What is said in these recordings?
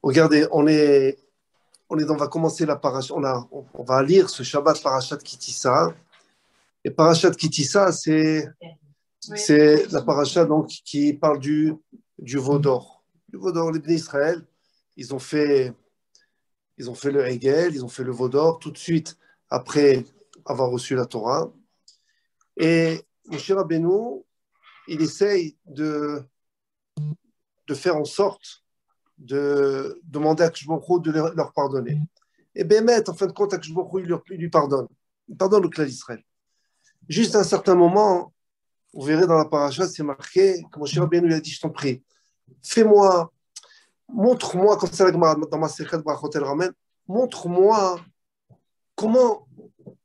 Regardez, on va commencer la paracha, on va lire ce Shabbat Parashat Kitissa. Et Parashat Kitissa, c'est la paracha donc, qui parle du veau d'or. Du veau d'or, les Bnei Israël, ils ont fait le Hegel, ils ont fait le veau d'or tout de suite après avoir reçu la Torah. Et Moshe Rabbeinu, il essaye de faire en sorte de demander à Akash Baruch Hu de leur pardonner. Et Bémet, en fin de compte, Akash Baruch Hu, il lui pardonne. Il pardonne le clan d'Israël. Juste à un certain moment, vous verrez dans la paracha, c'est marqué que Moshe Rabbeinu lui a dit, je t'en prie, montre-moi, comme ça dans ma Sechet Brachot El Ramen, montre-moi comment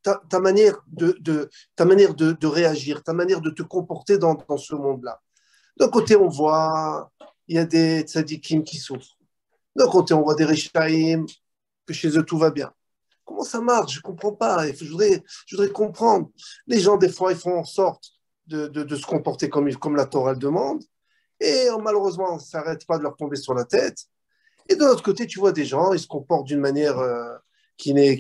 ta manière de réagir, ta manière de te comporter dans ce monde-là. D'un côté, on voit, il y a des tzadikim qui souffrent. D'un côté, on voit des rishaïm, que chez eux, tout va bien. Comment ça marche? Je ne comprends pas. Je voudrais comprendre. Les gens, des fois, ils font en sorte de se comporter comme la Torah le demande. Et malheureusement, ça n'arrête pas de leur tomber sur la tête. Et de l'autre côté, tu vois des gens, ils se comportent d'une manière qui n'est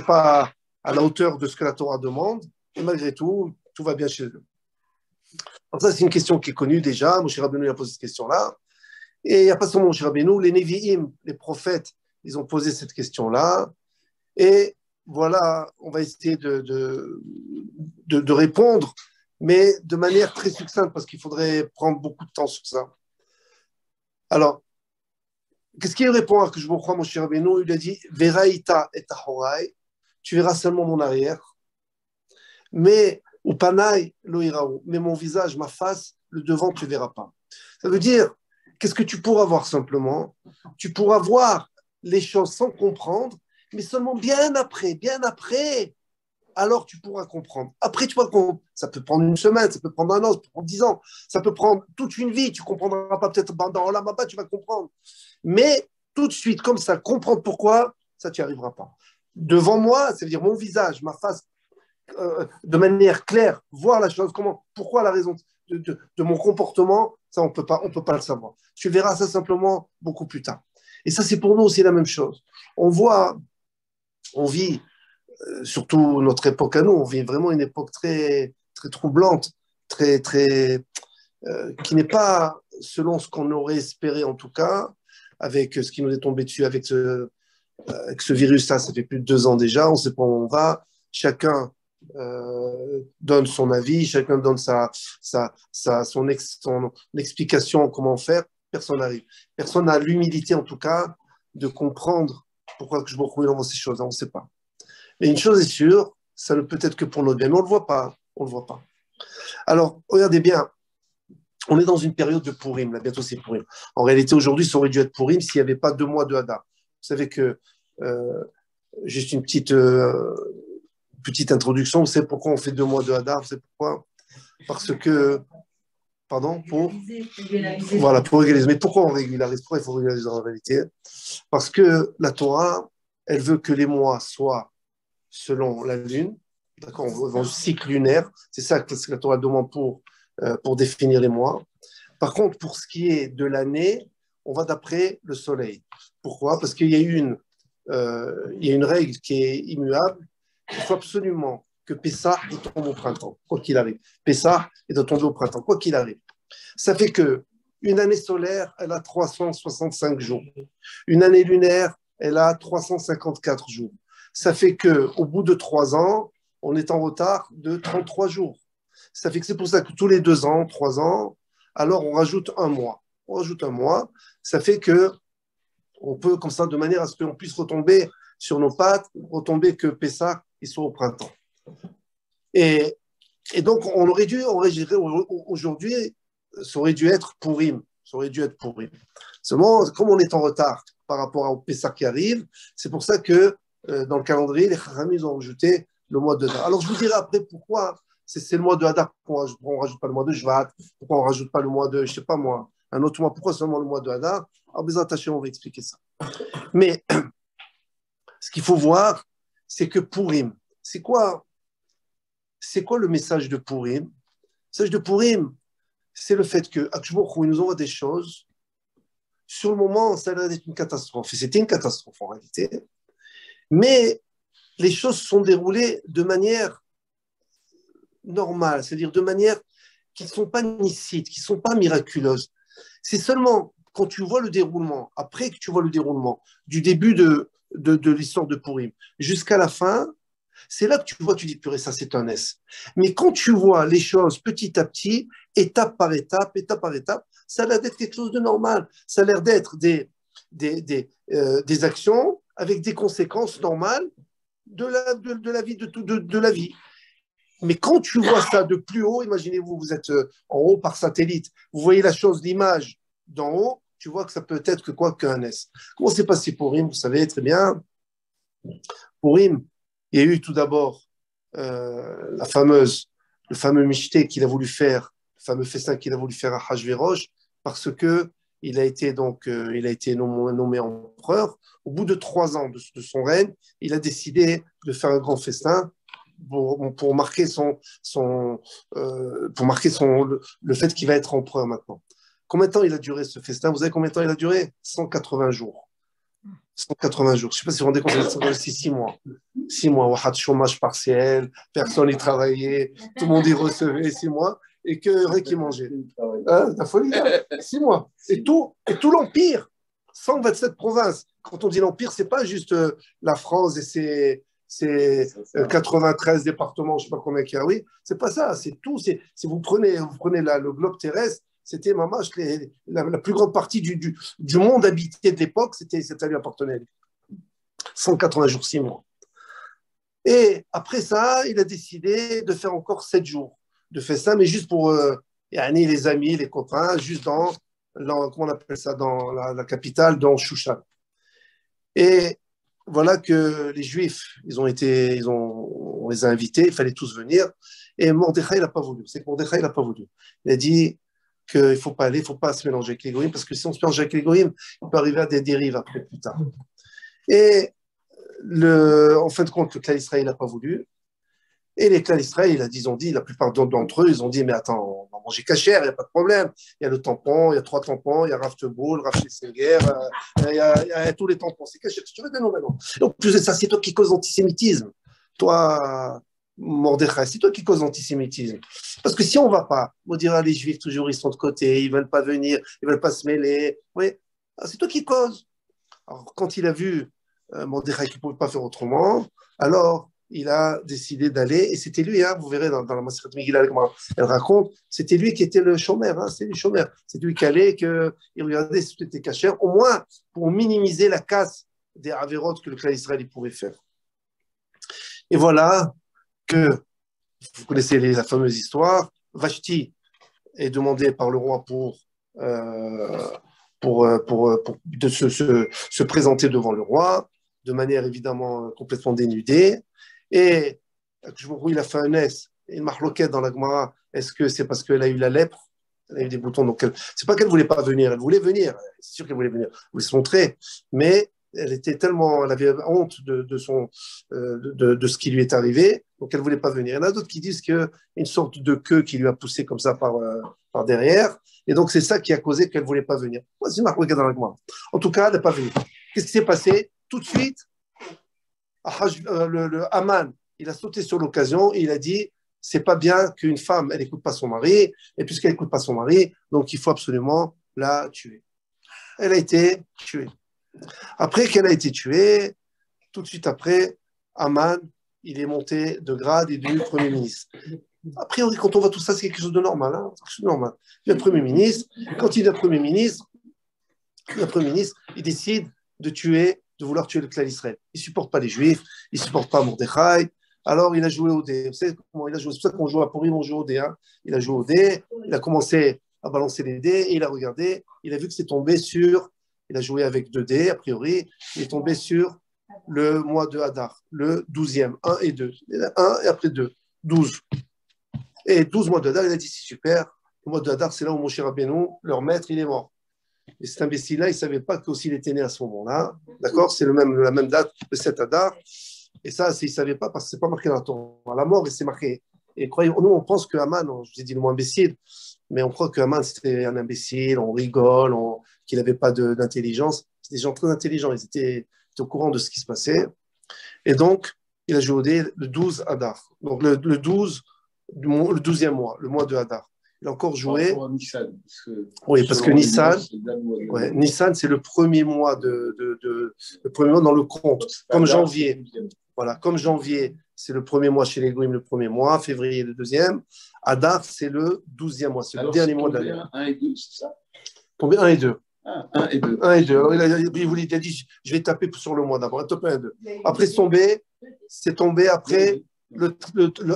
pas à la hauteur de ce que la Torah demande. Et malgré tout, tout va bien chez eux. Alors ça, c'est une question qui est connue déjà. Moshe Rabbeinu a posé cette question-là. Et il n'y a pas seulement Moshe Rabbeinu, les Nevi'im, les prophètes, ils ont posé cette question-là. Et voilà, on va essayer de répondre, mais de manière très succincte, parce qu'il faudrait prendre beaucoup de temps sur ça. Alors, qu'est-ce qu'il répond à que je me crois, Moshe Rabbeinu? Il a dit, Veraïta et Tahorai, tu verras seulement mon arrière, mais ou Panaï loïraou, mais mon visage, ma face, le devant, tu ne verras pas. Ça veut dire, qu'est-ce que tu pourras voir simplement? Tu pourras voir les choses sans comprendre, mais seulement bien après, alors tu pourras comprendre. Après, tu pourras comprendre. Ça peut prendre une semaine, ça peut prendre un an, ça peut prendre 10 ans, ça peut prendre toute une vie. Tu ne comprendras pas, peut-être dans Olam Haba, tu vas comprendre. Mais tout de suite, comme ça, comprendre pourquoi, ça, tu n'y arriveras pas. Devant moi, ça veut dire mon visage, ma face, de manière claire, voir la chose, pourquoi la raison de mon comportement, ça, on peut pas le savoir. Tu verras ça simplement beaucoup plus tard. Et ça, c'est pour nous aussi la même chose. On vit, surtout notre époque à nous, on vit vraiment une époque très, très troublante, très, très, qui n'est pas selon ce qu'on aurait espéré en tout cas, avec ce qui nous est tombé dessus, avec ce virus-là, ça fait plus de 2 ans déjà, on ne sait pas où on va, chacun donne son avis, chacun donne son explication comment faire, personne n'arrive. Personne n'a l'humilité en tout cas de comprendre pourquoi je me retrouve dans ces choses, on ne sait pas. Mais une chose est sûre, ça ne peut être que pour notre bien, mais on ne le voit pas, on le voit pas. Alors, regardez bien, on est dans une période de Purim, là, bientôt c'est Purim. En réalité, aujourd'hui, ça aurait dû être Purim s'il n'y avait pas 2 mois de Hadar. Vous savez que, juste une petite introduction, vous savez pourquoi on fait 2 mois de Hadar? Vous savez pourquoi? Parce que, pardon, voilà, pour régulariser. Mais pourquoi on régularise? Pourquoi il faut régulariser en réalité? Parce que la Torah, elle veut que les mois soient selon la lune, d'accord, on va au cycle lunaire, c'est ça que la Torah demande pour définir les mois. Par contre, pour ce qui est de l'année, on va d'après le soleil. Pourquoi? Parce qu'il y a une règle qui est immuable. Il faut absolument que Pessah tombe au printemps, quoi qu'il arrive. Pessah est tombé au printemps, quoi qu'il arrive. Ça fait que une année solaire, elle a 365 jours. Une année lunaire, elle a 354 jours. Ça fait qu'au bout de 3 ans, on est en retard de 33 jours. Ça fait que c'est pour ça que tous les 2 ans, 3 ans, alors on rajoute un mois. On rajoute un mois. Ça fait que on peut, comme ça, de manière à ce qu'on puisse retomber sur nos pattes, retomber que Pessah, il soit au printemps. Et donc, aujourd'hui, ça aurait dû être Purim. Ça aurait dû être Purim. Seulement, comme on est en retard par rapport au Pessah qui arrive, c'est pour ça que dans le calendrier, les Chachamim ont rajouté le mois de Hadar. Alors, je vous dirai après pourquoi c'est le mois de Hadar. Pourquoi on ne rajoute pas le mois de Shvat? Pourquoi on ne rajoute pas le mois de, je ne sais pas moi, un autre mois? Pourquoi seulement le mois de Hadar? Alors, Bezrat Hashem, on va expliquer ça. Mais ce qu'il faut voir, c'est que Purim, c'est quoi le message de Purim? Le message de Purim, c'est le fait que Akash Baruch Hu, il nous envoie des choses sur le moment, ça a l'air d'être une catastrophe. Et c'était une catastrophe en réalité. Mais les choses se sont déroulées de manière normale, c'est-à-dire de manière qui ne sont pas nicites, qui ne sont pas miraculeuses. C'est seulement quand tu vois le déroulement, après que tu vois le déroulement du début de l'histoire de Purim jusqu'à la fin, c'est là que tu vois, tu dis, purée, ça c'est un S. Mais quand tu vois les choses petit à petit, étape par étape, ça a l'air d'être quelque chose de normal. Ça a l'air d'être des actions avec des conséquences normales de la vie, de la vie. Mais quand tu vois ça de plus haut, imaginez-vous, vous êtes en haut par satellite, vous voyez la chose, l'image d'en haut, tu vois que ça peut être que quoi qu'un S. Comment s'est passé pour Purim? Vous savez très bien. Purim, il y a eu tout d'abord le fameux michté qu'il a voulu faire, le fameux festin qu'il a voulu faire à Hachvérosh, parce que il a été nommé empereur. Au bout de 3 ans de son règne, il a décidé de faire un grand festin pour marquer le fait qu'il va être empereur maintenant. Combien de temps il a duré ce festin? Vous savez combien de temps il a duré? 180 jours. 180 jours. Je ne sais pas si vous vous rendez compte, c'est 6 mois. 6 mois, on a de chômage partiel, personne n'y travaillait, tout le monde y recevait 6 mois, et que rien qui mangeait. La folie, hein. 6 mois. Et tout l'Empire, 127 provinces. Quand on dit l'Empire, ce n'est pas juste la France et ses 93 départements, je ne sais pas combien il y a, oui. Ce n'est pas ça, c'est tout. Si vous prenez le globe terrestre, c'était la plus grande partie du monde habité de l'époque, ça lui appartenait. 180 jours, 6 mois. Et après ça, il a décidé de faire encore 7 jours de festin, mais juste pour les amis, les copains, juste comment on appelle ça, dans la capitale, dans Shushan. Et voilà que les Juifs, on les a invités, il fallait tous venir. Et Mordechai, il n'a pas voulu. C'est que Mordechai, il n'a pas voulu. Il a dit qu'il ne faut pas aller, il ne faut pas se mélanger avec les goïms, parce que si on se mélange avec les goïms, on peut arriver à des dérives après, plus tard. Et en fin de compte, le clan Israël n'a pas voulu. Et les clans Israël, ils ont dit, la plupart d'entre eux, ils ont dit, mais attends, on va manger cachère, il n'y a pas de problème. Il y a le tampon, il y a 3 tampons, il y a Rav Teboul, Rav Schlesinger, il y a tous les tampons. C'est cachère. Si tu veux des noms maintenant. Donc, plus de ça, c'est toi qui causes l'antisémitisme. Toi, Mordechai, c'est toi qui causes l'antisémitisme. Parce que si on ne va pas, on dira, les Juifs, toujours, ils sont de côté, ils ne veulent pas venir, ils ne veulent pas se mêler. Oui, c'est toi qui causes. Alors, quand il a vu Mordechai qui ne pouvait pas faire autrement, alors il a décidé d'aller, et c'était lui, hein, vous verrez dans la Maseret Megillah, elle raconte, c'était lui qui était le chômeur, hein, c'était le chômeur, c'est lui qui allait, il regardait si tout était cachère, au moins pour minimiser la casse des avérotes que le clan Israël pouvait faire. Et voilà que, vous connaissez la fameuse histoire, Vashti est demandé par le roi de se présenter devant le roi, de manière évidemment complètement dénudée. Et il a fait un S, une marloquette dans la Gemara. Est-ce que c'est parce qu'elle a eu la lèpre? Elle a eu des boutons. Donc c'est pas qu'elle voulait pas venir, elle voulait venir. C'est sûr qu'elle voulait venir, elle voulait se montrer. Mais elle avait honte de ce qui lui est arrivé, donc elle voulait pas venir. Il y en a d'autres qui disent qu'il y a une sorte de queue qui lui a poussé comme ça par derrière. Et donc c'est ça qui a causé qu'elle voulait pas venir. Moi, c'est une marloquette dans la Gemara. En tout cas, elle n'est pas venue. Qu'est-ce qui s'est passé? Tout de suite, le Haman, il a sauté sur l'occasion et il a dit c'est pas bien qu'une femme, elle n'écoute pas son mari, et puisqu'elle n'écoute pas son mari, donc il faut absolument la tuer. Elle a été tuée. Après qu'elle a été tuée, tout de suite après, Haman, il est monté de grade et devenu Premier ministre. A priori, quand on voit tout ça, c'est quelque chose de normal. Hein, quelque chose de normal. Il est Premier ministre. Quand il est Premier ministre, il décide de vouloir tuer le clan Israël. Il ne supporte pas les Juifs, il ne supporte pas Mordechai. Alors, il a joué au dé. Vous savez comment il a joué? C'est pour ça qu'on joue à Purim, on joue au dé. Hein. Il a joué au dé, il a commencé à balancer les dés et il a regardé. Il a vu que c'est tombé sur. Il a joué avec 2 dés, a priori. Il est tombé sur le mois de Hadar, le 12e, 1 et 2. 1 et après 2, 12. Et 12 mois de Hadar, il a dit c'est super. Le mois de Hadar, c'est là où Moshe Rabbeinu, leur maître, il est mort. Et cet imbécile-là, il ne savait pas qu'il était né à ce moment-là. D'accord? C'est la même date, le 7 Hadar. Et ça, il ne savait pas parce que ce n'est pas marqué dans la Torah. La mort, c'est marqué. Et croyez, nous, on pense que Haman, je vous ai dit le mot imbécile, mais on croit que Haman, c'était un imbécile, on rigole, qu'il n'avait pas d'intelligence. C'est des gens très intelligents, ils étaient au courant de ce qui se passait. Et donc, il a joué au dé le 12 Adar. Donc, le 12, le 12e mois, le mois de Adar. Il a encore joué. Nissan, oui, parce que Nissan, Nissan, c'est le premier mois le premier mois dans le compte, comme janvier. Voilà, comme janvier, c'est le premier mois chez les Goïms, le premier mois, février, le deuxième. Adar, c'est le 12e mois, c'est le dernier mois de l'année. 1 et 2, c'est ça? Tombé 1 et 2. 1 et 2. 1 et 2. Alors, il a dit, je vais taper sur le mois d'abord. Top 1 et 2. Après, c'est tombé après le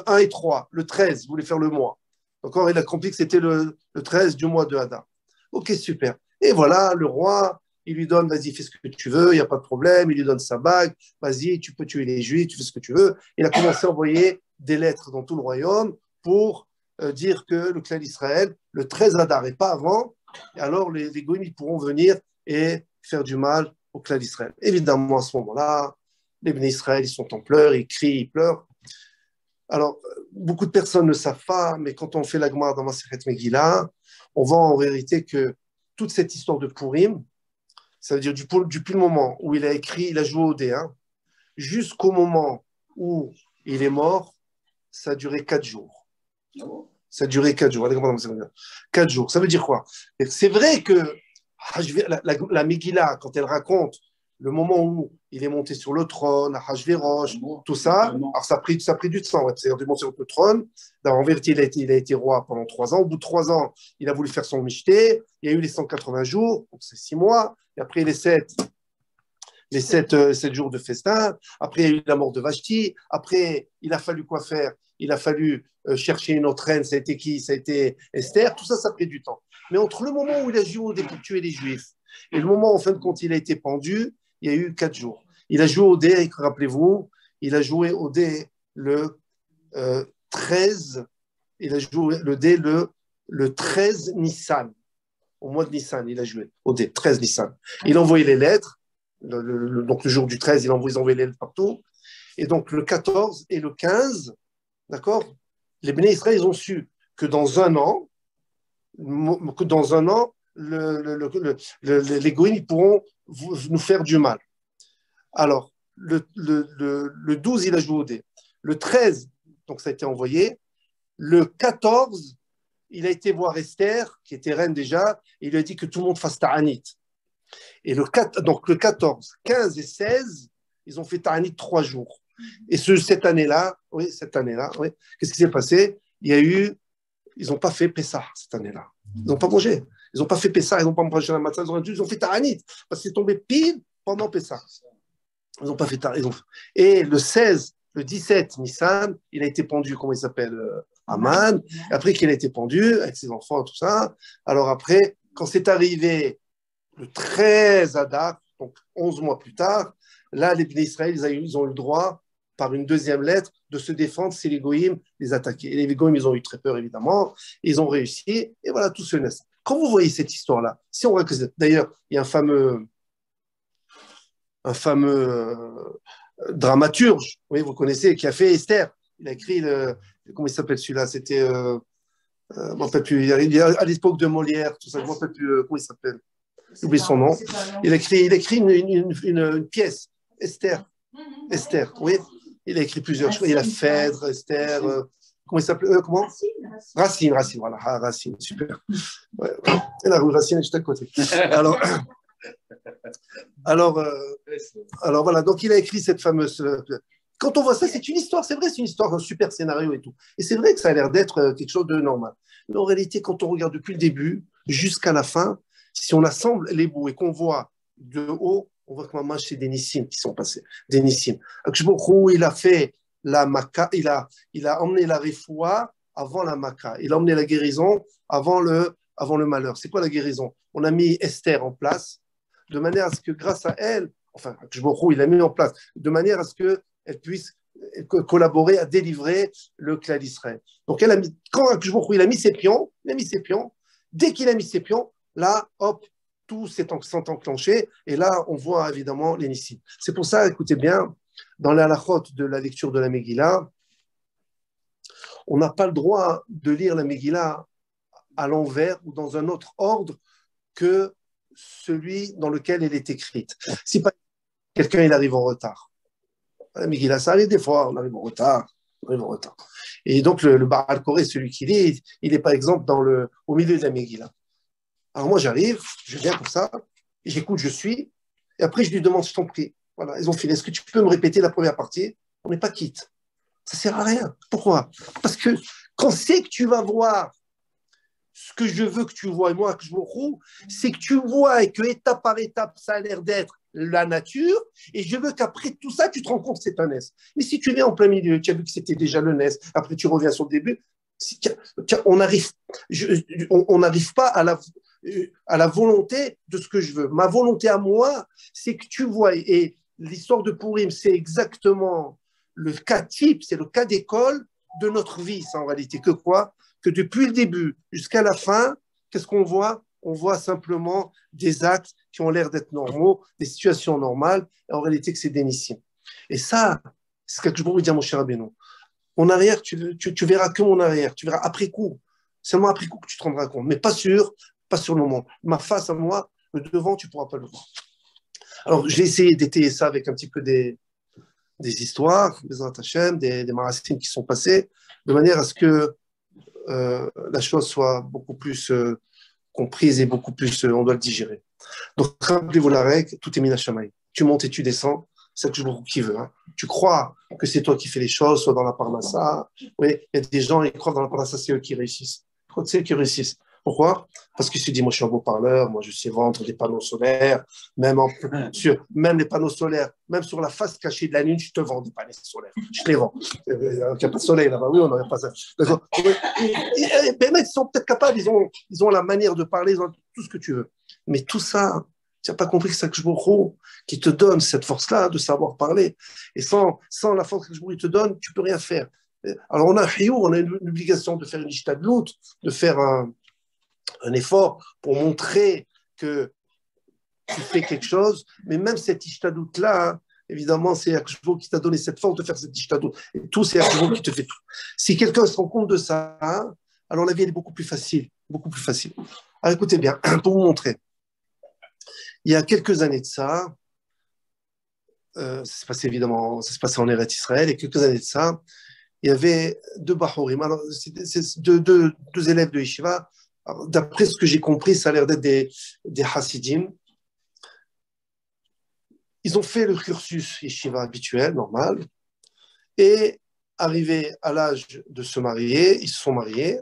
1 et 3, le 13, vous voulez faire le mois. Encore, il a compris que c'était le 13 du mois de Hadar. Ok, super. Et voilà, le roi, il lui donne, vas-y, fais ce que tu veux, il n'y a pas de problème. Il lui donne sa bague, vas-y, tu peux tuer les Juifs, tu fais ce que tu veux. Il a commencé à envoyer des lettres dans tout le royaume pour dire que le clan d'Israël, le 13 Hadar et pas avant, et alors les Goïms, ils pourront venir et faire du mal au clan d'Israël. Évidemment, à ce moment-là, les Béné Israël, ils sont en pleurs, ils crient, ils pleurent. Alors, beaucoup de personnes ne savent pas, mais quand on fait la Gemara dans Masechet Megillah, on voit en vérité que toute cette histoire de Purim, ça veut dire depuis le moment où il a écrit, il a joué au dé, jusqu'au moment où il est mort, ça a duré 4 jours. Ça a duré 4 jours. 4 jours. Ça veut dire quoi? C'est vrai que la Megillah, quand elle raconte le moment où il est monté sur le trône, à Hachvérosh, tout ça, alors ça a pris du temps, c'est-à-dire de monter sur le trône. En vérité, il a été roi pendant 3 ans. Au bout de 3 ans, il a voulu faire son michté. Il y a eu les 180 jours, donc c'est 6 mois. Et après les 7 jours de festin. Après, il y a eu la mort de Vashti. Après, il a fallu quoi faire? Il a fallu chercher une autre reine. Ça a été qui? Ça a été Esther. Tout ça, ça a pris du temps. Mais entre le moment où il a joué au dé pour tuer les Juifs et le moment, en fin de compte, il a été pendu, il y a eu 4 jours. Il a joué au dé, rappelez-vous, il a joué au dé le 13, il a joué le dé le 13 Nissan. Au mois de Nissan, il a joué au dé, 13 Nissan. Il a envoyé les lettres, donc le jour du 13, ils envoyé les lettres partout. Et donc le 14 et le 15, d'accord, les Béné Israël, ils ont su que dans un an, les Goïms, ils pourront nous faire du mal. Alors, le 12, il a joué au dé. Le 13, donc ça a été envoyé. Le 14, il a été voir Esther, qui était reine déjà, et il lui a dit que tout le monde fasse Ta'anit. Et donc le 14, 15 et 16, ils ont fait Ta'anit 3 jours. Et cette année-là, qu'est-ce qui s'est passé? Ils n'ont pas fait Pessah cette année-là. Ils n'ont pas mangé. Ils n'ont pas fait Pessah, ils n'ont pas mangé la matzah, ils ont fait Ta'anit, parce que c'est tombé pile pendant Pessah. Ils n'ont pas fait Ta'anit. Et le 16, le 17 Nissan, il a été pendu, comment il s'appelle, Aman. Après qu'il a été pendu, avec ses enfants, tout ça. Alors après, quand c'est arrivé le 13 Adar, donc 11 mois plus tard, là, les Bnei Israël, ils ont eu le droit, par une deuxième lettre, de se défendre si les Goïms les attaquaient. Et les Goïms, ils ont eu très peur, évidemment. Ils ont réussi. Et voilà, tout se laisse. Quand vous voyez cette histoire-là, si on voit que d'ailleurs, il y a un fameux dramaturge, oui, vous connaissez, qui a fait Esther. Il a écrit comment il s'appelle celui-là? C'était à l'époque de Molière, tout ça, je ne me rappelle plus comment il s'appelle. J'ai oublié son nom. Il a écrit une pièce, Esther. Esther, oui. Il a écrit plusieurs choses. Il a Phèdre, Esther, comment il s'appelle? Comment? Racine, voilà. Ah, Racine, super. Ouais. Et la rue Racine est juste à côté. Alors voilà, donc il a écrit cette fameuse. Quand on voit ça, c'est une histoire, c'est vrai, c'est une histoire, un super scénario et tout. Et c'est vrai que ça a l'air d'être quelque chose de normal. Mais en réalité, quand on regarde depuis le début jusqu'à la fin, si on assemble les bouts et qu'on voit de haut, on voit que Mamash, c'est des Nissim qui sont passés. Des Nissim. Il a fait la Maca, il a emmené la Refoua avant la Maca. Il a emmené la guérison avant le malheur. C'est quoi la guérison? On a mis Esther en place de manière à ce que grâce à elle, enfin, il a mis en place de manière à ce qu'elle puisse collaborer à délivrer le clan d'Israël. Donc, quand il a mis ses pions, dès qu'il a mis ses pions, là, hop, tout s'est enclenché, et là, on voit évidemment les Nissim. C'est pour ça, écoutez bien, dans la halachot de la lecture de la Megillah, on n'a pas le droit de lire la Megillah à l'envers ou dans un autre ordre que celui dans lequel elle est écrite. Si pas quelqu'un il arrive en retard, Megillah, ça arrive des fois, on arrive en retard, on arrive en retard. Et donc le Baal Koré, celui qui lit, il est par exemple au milieu de la Megillah. Alors moi j'arrive, je viens pour ça, j'écoute, je suis, et après je lui demande, je t'en prie, voilà, ils ont fini, est-ce que tu peux me répéter la première partie? On n'est pas quitte. Ça sert à rien. Pourquoi? Parce que quand c'est que tu vas voir ce que je veux que tu vois, et moi, que je vous c'est que tu vois et que étape par étape, ça a l'air d'être la nature, et je veux qu'après tout ça, tu te rends compte que c'est un NES. Mais si tu viens en plein milieu, tu as vu que c'était déjà le NES, après tu reviens sur le début, on n'arrive pas à la volonté de ce que je veux. Ma volonté à moi, c'est que tu vois, et l'histoire de Pourim, c'est exactement le cas type, c'est le cas d'école de notre vie, ça en réalité. Que quoi? Que depuis le début jusqu'à la fin, qu'est-ce qu'on voit? On voit simplement des actes qui ont l'air d'être normaux, des situations normales, et en réalité que c'est des missions. Et ça, c'est ce que je veux dire, mon cher Abénon. Mon arrière, tu verras que mon arrière, tu verras après coup. Seulement après coup que tu te rendras compte, mais pas sur le moment. Ma face à moi, le devant, tu ne pourras pas le voir. Alors, j'ai essayé d'étayer ça avec un petit peu des histoires, des maracines qui sont passées, de manière à ce que la chose soit beaucoup plus comprise et beaucoup plus, on doit le digérer. Donc, rappelez-vous la règle, tout est mina shamay. Tu montes et tu descends, c'est que je vous qui veut. Hein. Tu crois que c'est toi qui fais les choses, soit dans la parnassa. Oui, il y a des gens, ils croient que dans la parnassa, c'est eux qui réussissent. Je crois que c'est eux qui réussissent. Pourquoi? Parce qu'ils se disent, moi, je suis un beau parleur, moi, je sais vendre des panneaux solaires, même les panneaux solaires, même sur la face cachée de la lune, je te vends des panneaux solaires. Je te les vends. Il n'y a pas de soleil là-bas, oui, on n'aurait pas ça. D'accord. Les mecs sont peut-être capables, ils ont la manière de parler, ils ont tout ce que tu veux. Mais tout ça, tu n'as pas compris que c'est Akshbourou qui te donne cette force-là de savoir parler. Et sans la force que Akshbourou te donne, tu ne peux rien faire. Alors on a une obligation de faire une ishtadlout, de faire un effort pour montrer que tu fais quelque chose, mais même cette ishtadlout-là, hein, évidemment, c'est Akshbourou qui t'a donné cette force de faire cette ishtadlout. Et tout, c'est Akshbourou qui te fait tout. Si quelqu'un se rend compte de ça, hein, alors la vie elle est beaucoup plus facile, beaucoup plus facile. Alors écoutez bien, pour vous montrer. Il y a quelques années de ça, ça se passait évidemment, ça se passait en Eretz Israël, et quelques années de ça, il y avait deux Bahorim, c'est deux élèves de Yeshiva. D'après ce que j'ai compris, ça a l'air d'être des Hasidim. Ils ont fait le cursus Yeshiva habituel, normal, et arrivés à l'âge de se marier, ils se sont mariés.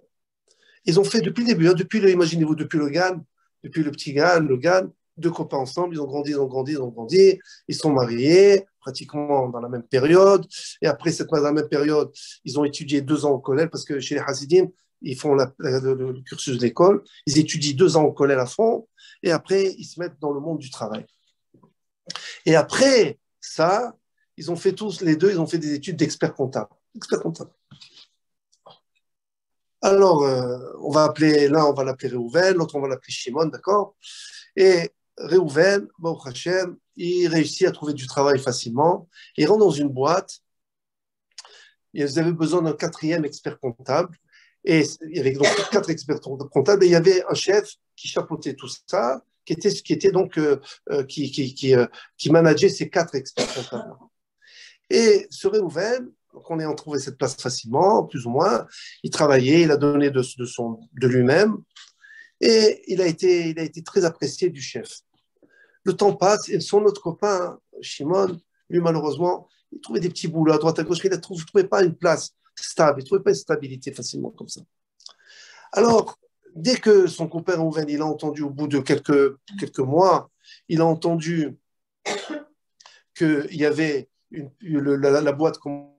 Ils ont fait depuis le début, hein, imaginez-vous, depuis le GAN, depuis le petit GAN, le GAN, deux copains ensemble, ils ont grandi, ils sont mariés pratiquement dans la même période. Et après dans la même période, ils ont étudié 2 ans au collège, parce que chez les Hasidim, ils font le cursus d'école, ils étudient 2 ans au collège à fond, et après, ils se mettent dans le monde du travail. Et après ça, ils ont fait tous les deux, ils ont fait des études d'expert comptable. Alors, on va l'appeler Réhouven, l'autre, on va l'appeler Shimon, d'accord? Et Réhouven, Baruch Hashem, il réussit à trouver du travail facilement. Il rentre dans une boîte. Ils avaient besoin d'un 4e expert comptable. Et il y avait donc 4 experts comptables. Et il y avait un chef qui chapeautait tout ça, qui était donc qui manageait ces 4 experts comptables. Et ce Réhouven, donc on a trouvé cette place facilement, plus ou moins. Il travaillait, il a donné de lui-même. Et il a été très apprécié du chef. Le temps passe et son autre copain, Shimon, lui, malheureusement, il trouvait des petits boulots à droite à gauche, mais il ne trouvait pas une place stable, il ne trouvait pas une stabilité facilement comme ça. Alors, dès que son copain Rouven, il a entendu, au bout de quelques mois, il a entendu qu'il y avait la boîte comme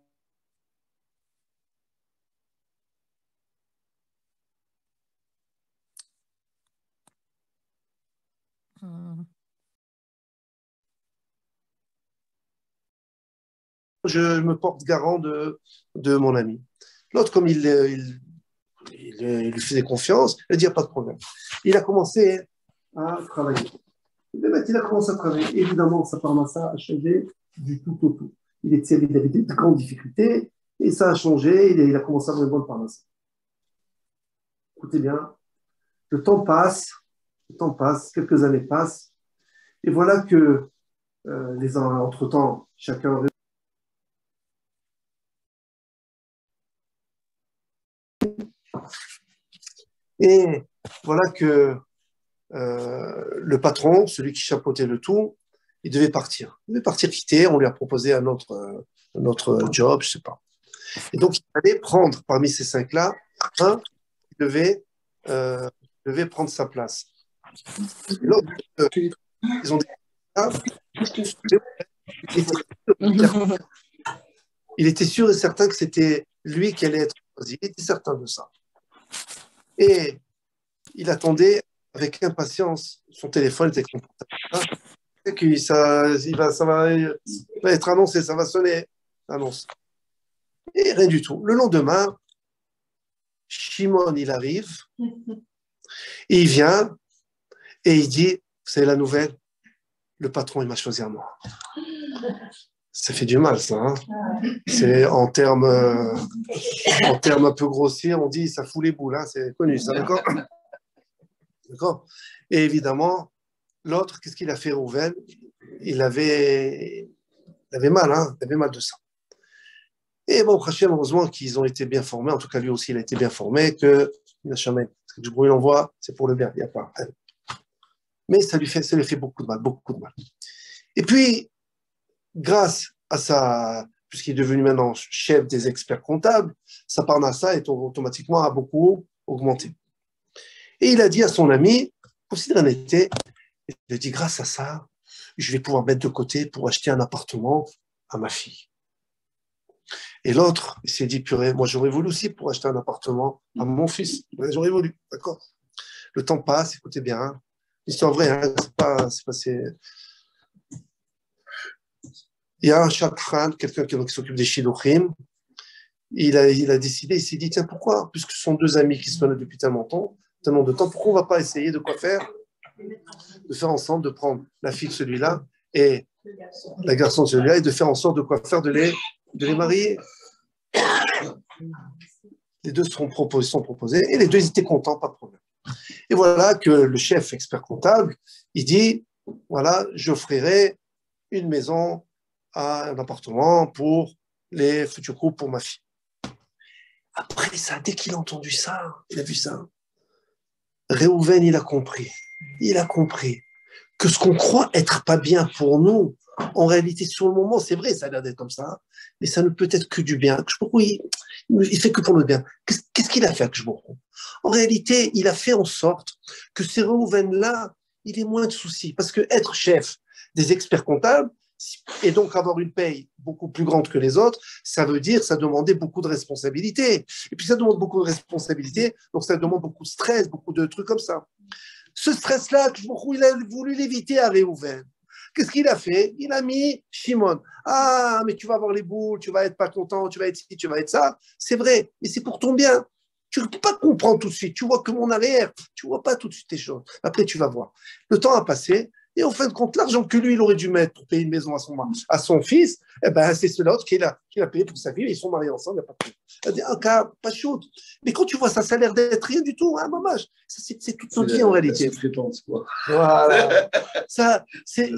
je me porte garant de mon ami. L'autre, comme il lui faisait confiance, il a dit, il n'y a pas de problème. Il a commencé à travailler. Il a commencé à travailler. Évidemment, sa parnassa a changé du tout au tout. Il avait de grandes difficultés et ça a changé. Il a commencé à avoir une bonne parnassa. Écoutez bien, le temps passe Le temps passe, quelques années passent, et voilà que entre-temps, chacun. Et voilà que le patron, celui qui chapeautait le tout, il devait partir. Il devait partir quitter, on lui a proposé un autre job, je ne sais pas. Et donc, il fallait prendre parmi ces cinq-là un qui devait prendre sa place. Et l'autre, ils ont dit, ah, il était sûr et certain que c'était lui qui allait être choisi. Il était certain de ça. Et il attendait avec impatience. Son téléphone était confortable. Que ça va être annoncé, ça va sonner. Annonce. Et rien du tout. Le lendemain, Shimon, il arrive, et il vient, et il dit, vous savez la nouvelle, le patron, il m'a choisi à moi. Ça fait du mal, ça. Hein, c'est en termes un peu grossiers, on dit, ça fout les boules. Hein, c'est connu, ça, d'accord? D'accord. Et évidemment, l'autre, qu'est-ce qu'il a fait, Rouven? Il avait mal, hein, il avait mal de ça. Et bon, Hachem, heureusement qu'ils ont été bien formés, en tout cas lui aussi il a été bien formé, que Hachem, ce que du bruit l'envoie, c'est pour le bien, il n'y a pas. Mais ça lui fait beaucoup de mal, beaucoup de mal. Et puis, grâce à sa, puisqu'il est devenu maintenant chef des experts comptables, sa parnassa est automatiquement a beaucoup augmenté. Et il a dit à son ami, considère un été, il a dit, grâce à ça, je vais pouvoir mettre de côté pour acheter un appartement à ma fille. Et l'autre, il s'est dit, purée, moi j'aurais voulu aussi pour acheter un appartement à mon fils. J'aurais voulu, d'accord. Le temps passe, écoutez bien. Hein. L'histoire vraie, hein, Il y a un chakran, quelqu'un qui s'occupe des shidduchim. Il a décidé, il s'est dit, tiens, pourquoi, puisque ce sont deux amis qui se connaissent depuis tellement de temps, pourquoi on ne va pas essayer de quoi faire? De faire ensemble, de prendre la fille de celui-là et la garçon de celui-là et de faire en sorte de quoi faire, de les marier. Les deux sont proposés et les deux ils étaient contents, pas de problème. Et voilà que le chef expert comptable, il dit, voilà, j'offrirai une maison à un appartement pour les futurs couples pour ma fille. Après ça, dès qu'il a entendu ça, il a vu ça, Réhouven, il a compris que ce qu'on croit être pas bien pour nous, en réalité, sur le moment, c'est vrai, ça a l'air d'être comme ça, mais ça ne peut être que du bien. Il fait que pour le bien. Qu'est-ce qu'il a fait, Kshbourou? En réalité, il a fait en sorte que ces Réhouven-là, il ait moins de soucis. Parce que être chef des experts comptables, et donc avoir une paye beaucoup plus grande que les autres, ça veut dire ça demandait beaucoup de responsabilités. Et puis ça demande beaucoup de responsabilités, donc ça demande beaucoup de stress, beaucoup de trucs comme ça. Ce stress-là, il a voulu l'éviter à Réhouven. Qu'est-ce qu'il a fait? Il a mis Shimon. Ah, mais tu vas avoir les boules, tu vas être pas content, tu vas être ci, tu vas être ça. C'est vrai, mais c'est pour ton bien. Tu ne peux pas comprendre tout de suite. Tu vois que mon arrière. Tu ne vois pas tout de suite les choses. Après, tu vas voir. Le temps a passé. Et en fin de compte, l'argent que lui, il aurait dû mettre pour payer une maison à son fils, eh ben, c'est l'autre qu'il a payé pour sa fille. Ils sont mariés ensemble, il n'y a pas de problème. Un cas, pas chaud. Mais quand tu vois ça, ça a l'air d'être rien du tout, hein, dommage. C'est toute notre vie en réalité. Voilà. Ça, c'est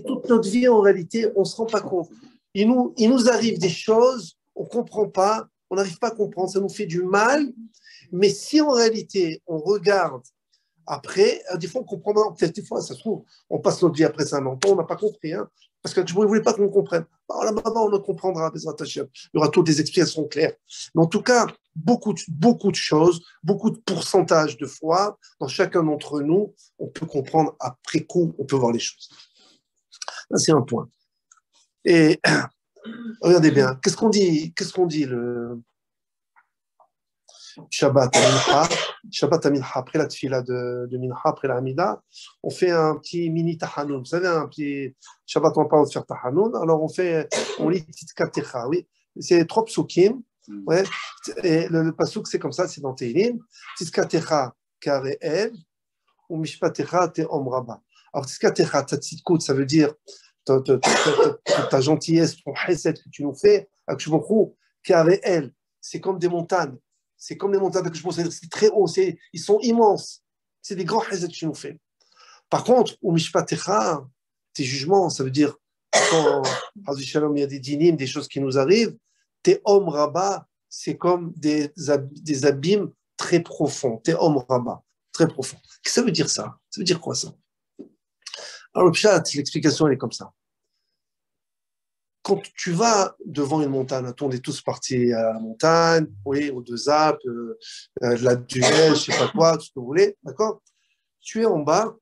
toute notre vie en réalité. On ne se rend pas compte. Il nous arrive des choses, on ne comprend pas, on n'arrive pas à comprendre, ça nous fait du mal. Mais si en réalité, on regarde après, des fois, on comprend pas. Peut-être des fois, ça se trouve, on passe notre vie après ça un an, on n'a pas compris. Hein, parce que je ne voulais pas qu'on comprenne. Alors là-bas, on le comprendra. Il y aura toutes des explications claires. Mais en tout cas, beaucoup de choses, beaucoup de pourcentages de fois, dans chacun d'entre nous, on peut comprendre après coup, on peut voir les choses. Ça, c'est un point. Et regardez bien, qu'est-ce qu'on dit le Shabbat à Mincha, après la tfila de Mincha, après la Hamida, on fait un petit mini tahanoun. Vous savez, un petit Shabbat, on parle de faire tahanoun. Alors on lit Tzidkat Techa, oui. C'est 3 psukim. Ouais. Et le pasuk, c'est comme ça, c'est dans Teilim. Tzidkat Techa, Kare'el, ou Mishpat Techa, Te'om Rabba. Alors Tzidkat Techa, ta tzidkout, ça veut dire ta gentillesse, ton chesed que tu nous fais, Akshbochou, Kare'el, c'est comme des montagnes. C'est comme les montagnes que je pense, c'est très haut, ils sont immenses. C'est des grands chesed que tu nous fais. Par contre, ou mishpatecha, tes jugements, ça veut dire quand il y a des dynimes, des choses qui nous arrivent, tes hommes rabat, c'est comme des abîmes très profonds. Tes hommes rabat, très profonds. Qu'est-ce que ça veut dire ça? Ça veut dire quoi ça? Alors le pshat, l'explication elle est comme ça. Quand tu vas devant une montagne, on est tous partis à la montagne, oui, aux deux Alpes, la Duège, je sais pas quoi, tout ce que vous voulez, d'accord? Tu es en bas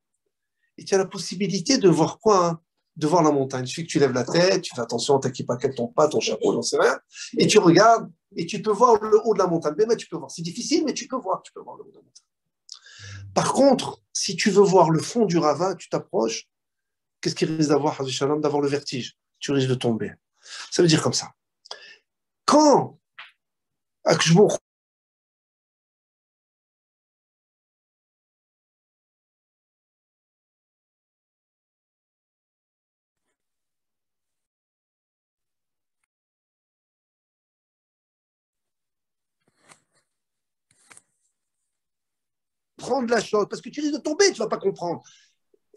et tu as la possibilité de voir quoi, hein? De voir la montagne. Il suffit que tu lèves la tête, tu fais attention, t'inquiète pas qu'elle tombe pas, ton chapeau, j'en sais rien, et tu regardes et tu peux voir le haut de la montagne. Mais tu peux voir. C'est difficile, mais tu peux voir le haut de la montagne. Par contre, si tu veux voir le fond du ravin, tu t'approches, qu'est-ce qu'il risque d'avoir, d'avoir le vertige? Tu risques de tomber. Ça veut dire comme ça. Quand Akshbour prendre la chose, parce que tu risques de tomber, tu ne vas pas comprendre.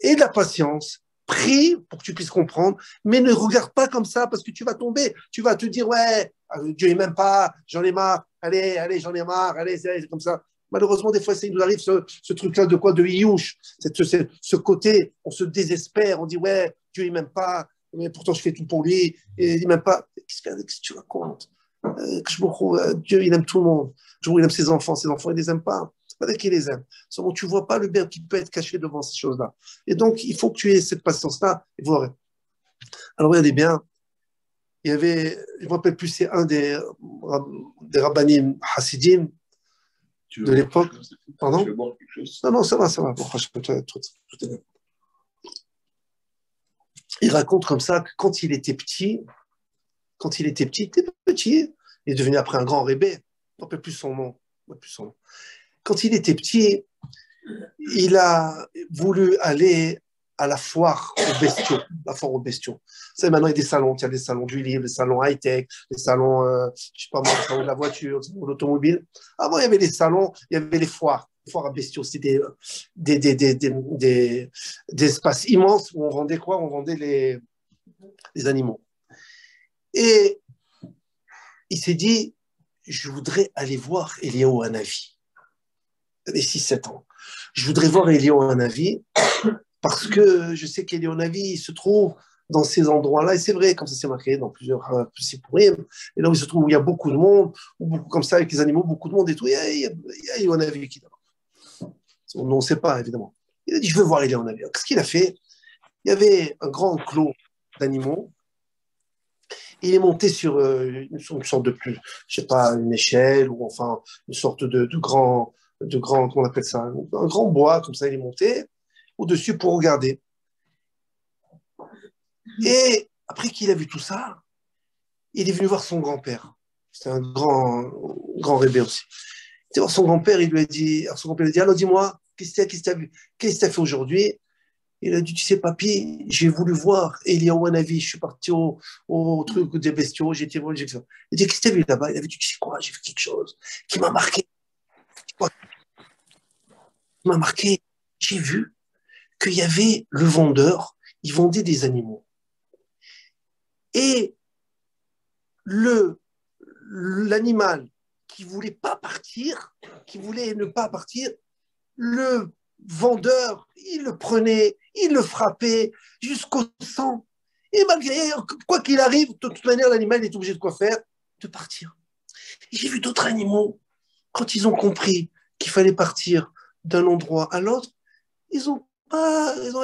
Et de la patience, prie pour que tu puisses comprendre, mais ne regarde pas comme ça parce que tu vas tomber. Tu vas te dire, ouais, Dieu il m'aime pas, j'en ai marre, allez, j'en ai marre, allez, c'est comme ça. Malheureusement, des fois, il nous arrive ce truc-là de quoi? De Iyouch, ce côté, on se désespère, on dit, ouais, Dieu il m'aime pas, mais pourtant je fais tout pour lui, et il m'aime pas. Qu'est-ce que tu racontes? Dieu il aime tout le monde. Il aime ses enfants il les aime pas. C'est pas vrai qu'il les aime. Seulement, tu vois pas le bien qui peut être caché devant ces choses-là. Et donc, il faut que tu aies cette patience-là. Et voir. Alors, regardez bien, il y avait, je ne me rappelle plus, c'est un des rabbanim hassidim de l'époque. Pardon? Non, ça va. Il raconte comme ça que quand il était petit, il était petit, il est devenu après un grand rébé. Je ne me rappelle plus son nom. Quand il était petit, il a voulu aller à la foire aux bestiaux. Vous savez, maintenant, il y a des salons. Il y a des salons du livre, des salons high-tech, des salons, je sais pas moi, des salons de la voiture, des salons de l'automobile. Avant, il y avait les salons, il y avait les foires à bestiaux. C'était des espaces immenses où on vendait quoi? On vendait les animaux. Et il s'est dit, je voudrais aller voir Eliyahu Hanavi. Il avait 6-7 ans. Je voudrais voir Eliyahu Hanavi parce que je sais qu'Eliyahu Hanavi se trouve dans ces endroits-là, et c'est vrai, comme ça c'est marqué dans plusieurs Sipurim, et là où il se trouve, où il y a beaucoup de monde, ou beaucoup comme ça avec les animaux, beaucoup de monde et tout, il y a Eliyahu Hanavi qui est là. On ne sait pas, évidemment. Il a dit, je veux voir Eliyahu Hanavi. Qu'est-ce qu'il a fait? Il y avait un grand clos d'animaux, il est monté sur une sorte de plus, je sais pas, une échelle, ou enfin, une sorte de grand, comment on appelle ça, un grand bois, comme ça, il est monté au-dessus pour regarder. Et après qu'il a vu tout ça, il est venu voir son grand-père. C'était un grand rébé aussi. Il est voir son grand-père, il lui a dit, alors son grand-père lui a dit, alors dis-moi, qu'est-ce que tu as fait aujourd'hui? Il a dit, tu sais, papy, j'ai voulu voir Eliyahu Hanavi, je suis parti au truc des bestiaux, j'ai été voir, j'ai fait ça. Il a dit, qu'est-ce que tu as vu là-bas? Il a dit, tu sais quoi, j'ai vu quelque chose qui m'a marqué. Qui m'a marqué. J'ai vu qu'il y avait le vendeur, il vendait des animaux. Et l'animal qui voulait pas partir, qui voulait ne pas partir, le vendeur, il le prenait, il le frappait jusqu'au sang. Et malgré, quoi qu'il arrive, de toute manière, l'animal est obligé de quoi faire? De partir. Et j'ai vu d'autres animaux, quand ils ont compris qu'il fallait partir d'un endroit à l'autre, ils ont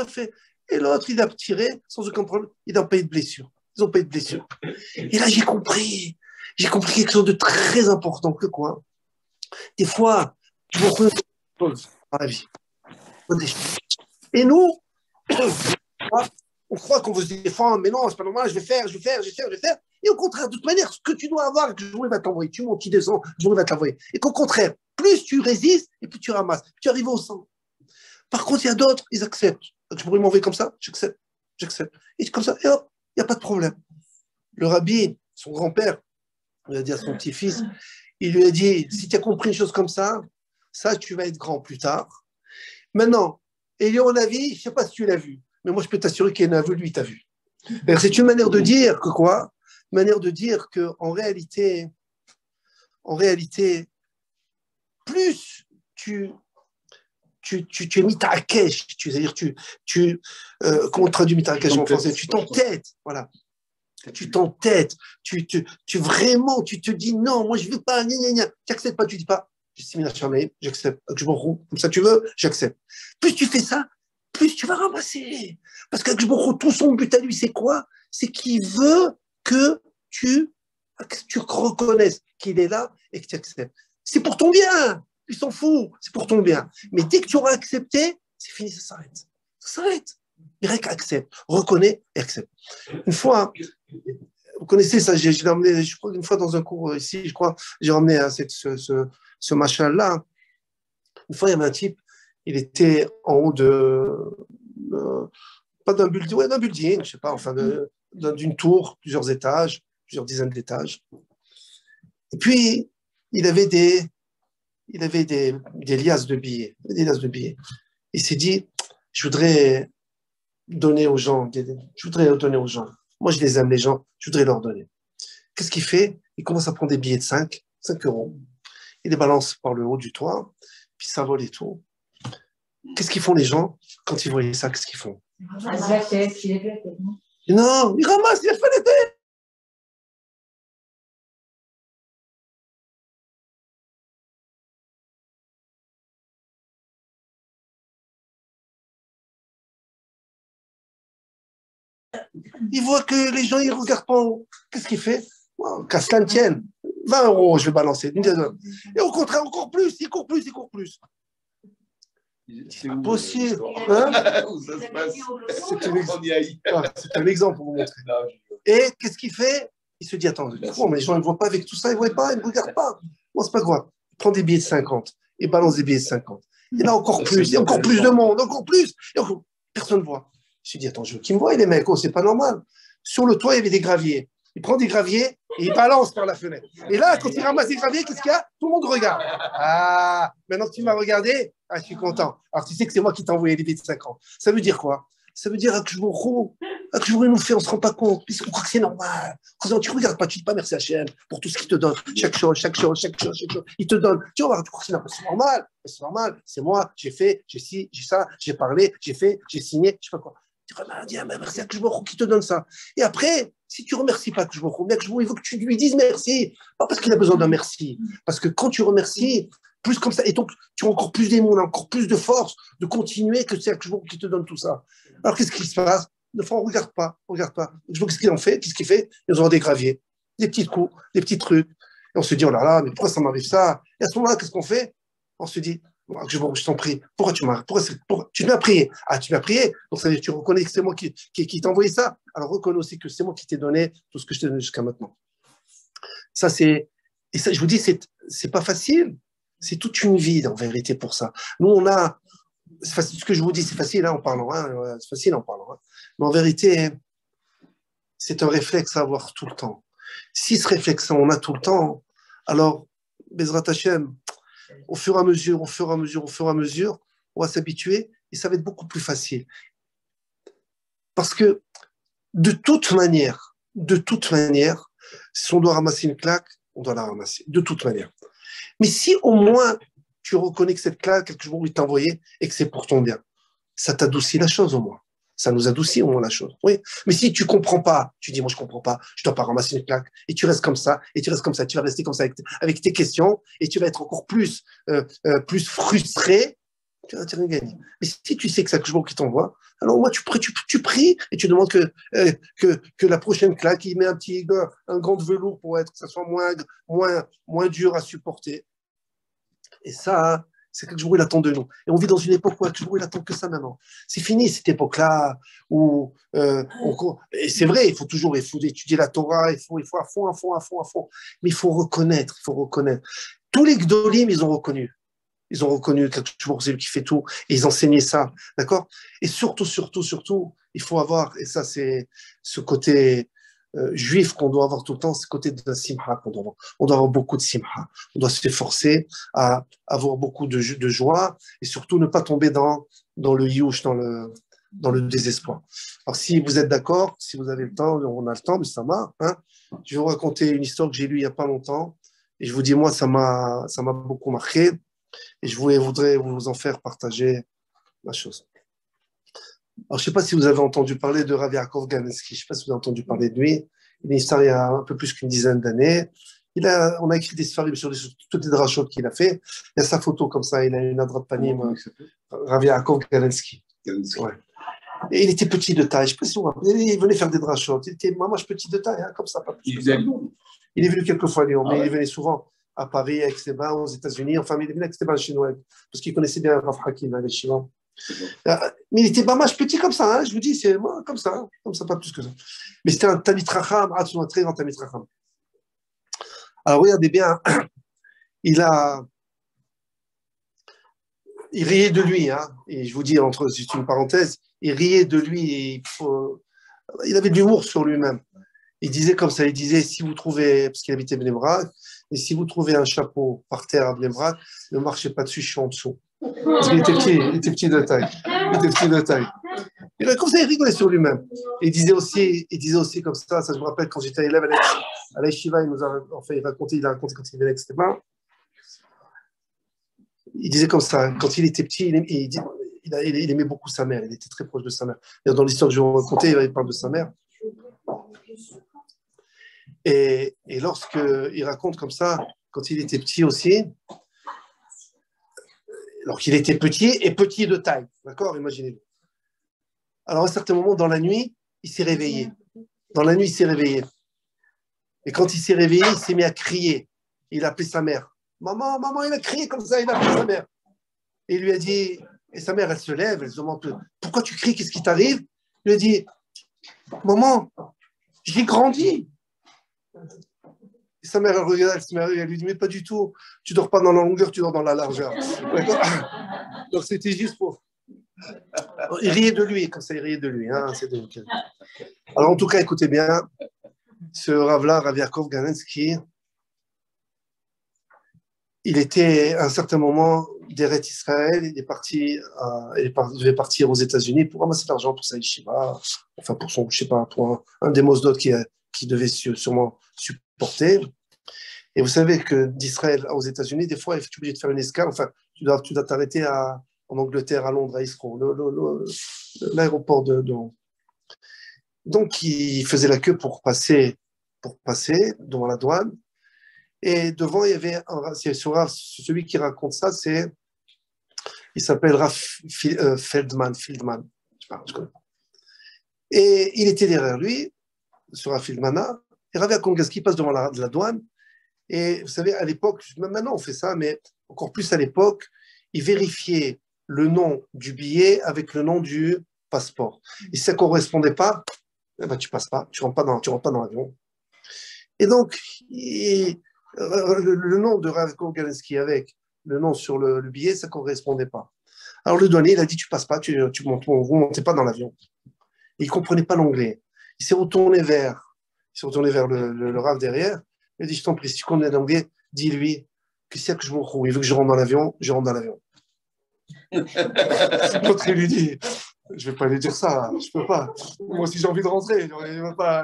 fait. Et l'autre, il a tiré sans aucun problème, il n'a pas eu de blessure. Ils n'ont pas eu de blessure. Et là, j'ai compris quelque chose de très important que quoi? Des fois, tu vois des choses dans la vie. Et nous, on croit qu'on veut se défendre, mais non, c'est pas normal, je vais faire. Et au contraire, de toute manière, ce que tu dois avoir, que le jour va t'envoyer, tu montes, tu descends, le jour va t'envoyer. Et qu'au contraire, plus tu résistes, et plus tu ramasses, plus tu arrives au sang. Par contre, il y a d'autres, ils acceptent. Donc, je pourrais m'envoyer comme ça, j'accepte. Et comme ça, et hop, il n'y a pas de problème. Le rabbi, son grand-père, il a dit à son petit-fils, il lui a dit, si tu as compris une chose comme ça, tu vas être grand plus tard. Maintenant, Eliyahu Navi, je ne sais pas si tu l'as vu, mais moi je peux t'assurer qu'il a vu, lui, il t'a vu. C'est une manière de dire que quoi? Une manière de dire qu'en réalité, plus tu es mis ta cache, c'est-à-dire comment on traduit mis ta cache en français? Tu t'entêtes, voilà. Tu t'entêtes, vraiment, tu te dis non, moi je ne veux pas, tu n'acceptes pas, tu ne dis pas, j'accepte, comme ça tu veux, j'accepte. Plus tu fais ça, plus tu vas ramasser. Parce qu'Akjborou, tout son but à lui, c'est quoi? C'est qu'il veut que tu reconnaisses qu'il est là et que tu acceptes. C'est pour ton bien, il s'en fout, c'est pour ton bien. Mais dès que tu auras accepté, c'est fini, ça s'arrête. Ça s'arrête. Direct, accepte, reconnais et accepte. Une fois, vous connaissez ça, je l'ai emmené, je crois, une fois dans un cours ici, je crois, j'ai emmené ce machin-là. Une fois, il y avait un type, il était en haut pas d'un building, ouais, d'un building, je sais pas, enfin, d'une tour, plusieurs étages, plusieurs dizaines d'étages. Et puis, il avait des liasses de billets, Il s'est dit, je voudrais donner aux gens. Moi, je les aime, les gens. Je voudrais leur donner. Qu'est-ce qu'il fait? Il commence à prendre des billets de 5 euros. Il les balance par le haut du toit, puis ça vole et tout. Qu'est-ce qu'ils font les gens quand ils voient ça? Qu'est-ce qu'ils font? Non, ils ramassent, ils font les têtes. Il voit que les gens, ils ne regardent pas en haut. Qu'est-ce qu'il fait? Wow, qu'à cela ne tienne. 20 euros, je vais balancer. Et au contraire, encore plus, il court plus. C'est impossible. Hein? Où ça se passe? C'est un exemple pour vous montrer. Et qu'est-ce qu'il fait? Il se dit, attends, mais les gens ne me voient pas avec tout ça, ils ne voient pas, ils ne me regardent pas. Bon, c'est pas grave. Il prend des billets de 50 et balance des billets de 50. Il y en a encore plus, il y a encore plus de monde, encore plus. Personne ne voit. Je me dis, attends, je veux qu'ils me voient, les mecs, oh, c'est pas normal. Sur le toit, il y avait des graviers. Il prend des graviers et il balance par la fenêtre. Et là, quand il ramasse des graviers, qu'est-ce qu'il y a? Tout le monde regarde. Ah, maintenant que tu m'as regardé, je suis content. Alors, tu sais que c'est moi qui t'ai envoyé des billets de 50. Ça veut dire quoi? Ça veut dire que je nous fait, on ne se rend pas compte. On croit que c'est normal. Tu ne regardes pas, tu ne dis pas merci Hachem pour tout ce qu'il te donne. Chaque chose. Il te donne. Tu crois que c'est normal. C'est normal. C'est moi, j'ai fait, j'ai ci, j'ai ça, j'ai parlé, j'ai fait, j'ai signé, je ne sais pas quoi. Tu dis, merci à Kjborou qui te donne ça. Et après, si tu ne remercies pas Kjborou, il faut que tu lui dises merci. Pas parce qu'il a besoin d'un merci. Parce que quand tu remercies, plus comme ça, et donc tu as encore plus d'émotion, encore plus de force de continuer que c'est Kjborou qui te donne tout ça. Alors qu'est-ce qui se passe? Des fois, on ne regarde pas. Qu'est-ce qu'ils ont fait? Qu'est-ce qu'ils fait? Ils ont des graviers, des petits coups, des petits trucs. Et on se dit, oh là là, mais pourquoi ça m'arrive ça? Et à ce moment-là, qu'est-ce qu'on fait? On se dit, je t'en prie, pourquoi tu m'as prié? Ah, tu m'as prié, donc ça veut dire que tu reconnais que c'est moi qui t'ai envoyé ça. Alors reconnais aussi que c'est moi qui t'ai donné tout ce que je t'ai donné jusqu'à maintenant. Ça, et ça, je vous dis, c'est pas facile. C'est toute une vie, en vérité, pour ça. Nous, on a, ce que je vous dis, c'est facile en parlant, c'est facile en parlant. Mais en vérité, c'est un réflexe à avoir tout le temps. Si ce réflexe, on a tout le temps, alors, Bezrat Hashem, au fur et à mesure, on va s'habituer et ça va être beaucoup plus facile. Parce que de toute manière, si on doit ramasser une claque, on doit la ramasser, de toute manière. Mais si au moins tu reconnais que cette claque, quelque chose il t'a envoyé et que c'est pour ton bien, ça t'adoucit la chose au moins. Ça nous adoucit au moins la chose. Oui. Mais si tu comprends pas, tu dis, moi je comprends pas, je dois pas ramasser une claque, et tu restes comme ça, tu vas rester comme ça avec tes questions, et tu vas être encore plus frustré, tu vas rien gagner. Mais si tu sais que c'est quelque chose qui t'envoie, alors moi tu pries et tu demandes que la prochaine claque, il met un gant de velours pour que ça soit moins dur à supporter. Et ça, c'est quelque chose il attend de nous. Et on vit dans une époque où il attend que ça maintenant. C'est fini cette époque-là où et c'est vrai, il faut étudier la Torah, il faut à fond. Mais il faut reconnaître. Tous les Gdolim, ils ont reconnu quelque chose, c'est lui qui fait tout, et ils enseignaient ça, d'accord? Et surtout, il faut avoir, et ça c'est ce côté juif qu'on doit avoir tout le temps, c'est le côté de la simha qu'on doit avoir. On doit avoir beaucoup de simha. On doit s'efforcer à avoir beaucoup de joie et surtout ne pas tomber dans le yush, dans le désespoir. Alors, si vous êtes d'accord, si vous avez le temps, on a le temps, mais ça m'a. Hein, je vais vous raconter une histoire que j'ai lue il n'y a pas longtemps. Et je vous dis, moi, ça m'a beaucoup marqué. Et je voudrais vous en faire partager la chose. Alors, je ne sais pas si vous avez entendu parler de Rav Yaakov Ganensky. Je ne sais pas si vous avez entendu parler de lui. Il est une histoire il y a un peu plus qu'une dizaine d'années. On a écrit des sfarim sur toutes les drachot qu'il a fait. Il y a sa photo comme ça. Il a une adrat panim, Rav Yaakov Ganensky. Ouais. Et il était petit de taille. Je ne sais pas si vous vous rappelez. Il venait faire des drachot. Il était petit de taille, hein, comme ça. Pas plus que ça. Il est venu quelques fois à Lyon, mais il venait souvent à Paris, avec ses bains, aux États-Unis. Enfin, il venait avec ses bains chinois, parce qu'il connaissait bien Rav Hakim, les Chinois. Mais il était pas mal petit comme ça, hein, je vous dis, c'est moi, comme ça, pas plus que ça. Mais c'était un Tamit Racham, un très grand Tamit Racham. Alors, regardez bien, il riait de lui, hein, et je vous dis, c'est une parenthèse, il riait de lui, et il avait de l'humour sur lui-même. Il disait comme ça, il disait, si vous trouvez, parce qu'il habitait Bnei Brak, et si vous trouvez un chapeau par terre à Bnei Brak, ne marchez pas dessus, je suis en dessous. Parce qu'il était petit de taille. Et comme ça, il rigolait sur lui-même. Il disait aussi comme ça je me rappelle quand j'étais élève à l'Aïshiva, il a raconté quand il venait avec Stéphane. Il disait comme ça, quand il était petit, il aimait beaucoup sa mère, il était très proche de sa mère. Et dans l'histoire que je vais vous raconter, il parle de sa mère. Et lorsqu'il raconte comme ça, quand il était petit aussi, alors qu'il était petit et petit de taille, d'accord, imaginez-vous. Alors à un certain moment, dans la nuit, il s'est réveillé. Et quand il s'est réveillé, il s'est mis à crier. Il a appelé sa mère. Maman, il a crié comme ça, il a appelé sa mère. Et il lui a dit, et sa mère, elle se lève, elle se demande, pourquoi tu cries, qu'est-ce qui t'arrive? Il lui a dit, maman, j'ai grandi. Et sa mère, elle regarde, elle lui dit, mais pas du tout, tu dors pas dans la longueur, tu dors dans la largeur. Donc c'était juste pour... Il riait de lui, comme ça, il riait de lui. Hein, alors en tout cas, écoutez bien, ce Rav-là, Rav Yaakov Ganensky, il était à un certain moment d'Eretz Israël, il devait partir aux États-Unis pour ramasser de l'argent pour sa yeshiva, enfin pour son, je sais pas, pour un des mosdot qui devait sûrement supporter. Et vous savez que d'Israël aux États-Unis, des fois, tu es obligé de faire une escale, enfin, tu dois t'arrêter en Angleterre, à Londres, à Heathrow, l'aéroport de. Donc, il faisait la queue pour passer devant la douane. Et devant, il y avait celui qui raconte ça, il s'appelle Raph Feldman. Je connais pas. Et il était derrière lui, sur Raph Feldman, et Rav Yaakov Ganensky passe devant la douane. Et vous savez, à l'époque, même maintenant on fait ça, mais encore plus à l'époque, ils vérifiaient le nom du billet avec le nom du passeport. Et si ça ne correspondait pas, eh ben, tu passes pas, tu rentres pas dans l'avion. Et donc, le nom de Rav Ganensky avec le nom sur le billet, ça ne correspondait pas. Alors le douanier, il a dit, tu passes pas, vous montez pas dans l'avion. Et il ne comprenait pas l'anglais. Il s'est retourné vers le Rav derrière. Il a dit, je t'en prie, si tu connais l'anglais, dis-lui que si que je me retrouve, il veut que je rentre dans l'avion, je rentre dans l'avion. L'autre, il lui dit, je ne vais pas lui dire ça, je ne peux pas. Moi aussi, j'ai envie de rentrer. Je ne vais pas.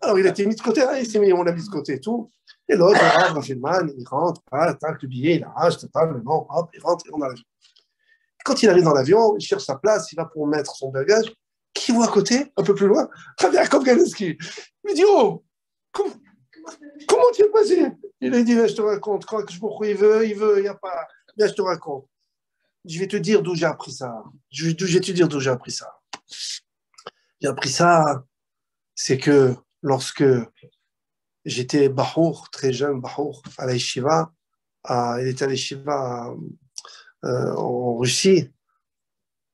Alors, il a été mis de côté, on l'a mis de côté et tout. Et l'autre, il rentre, le billet, il arrache, le nom, hop, il rentre dans l'avion. Quand il arrive dans l'avion, il cherche sa place, il va pour mettre son bagage. Qui voit à côté, un peu plus loin, Rav Yaakov Ganensky. Il me dit, oh, comment tu es passé? Il a dit, je te raconte, quand je me crois, il veut, il n'y a pas. Viens, je te raconte. Je vais te dire d'où j'ai appris ça. J'ai appris ça, c'est que lorsque j'étais Bahour, très jeune Bahour, à la Yeshiva, il était à la Yeshiva en Russie,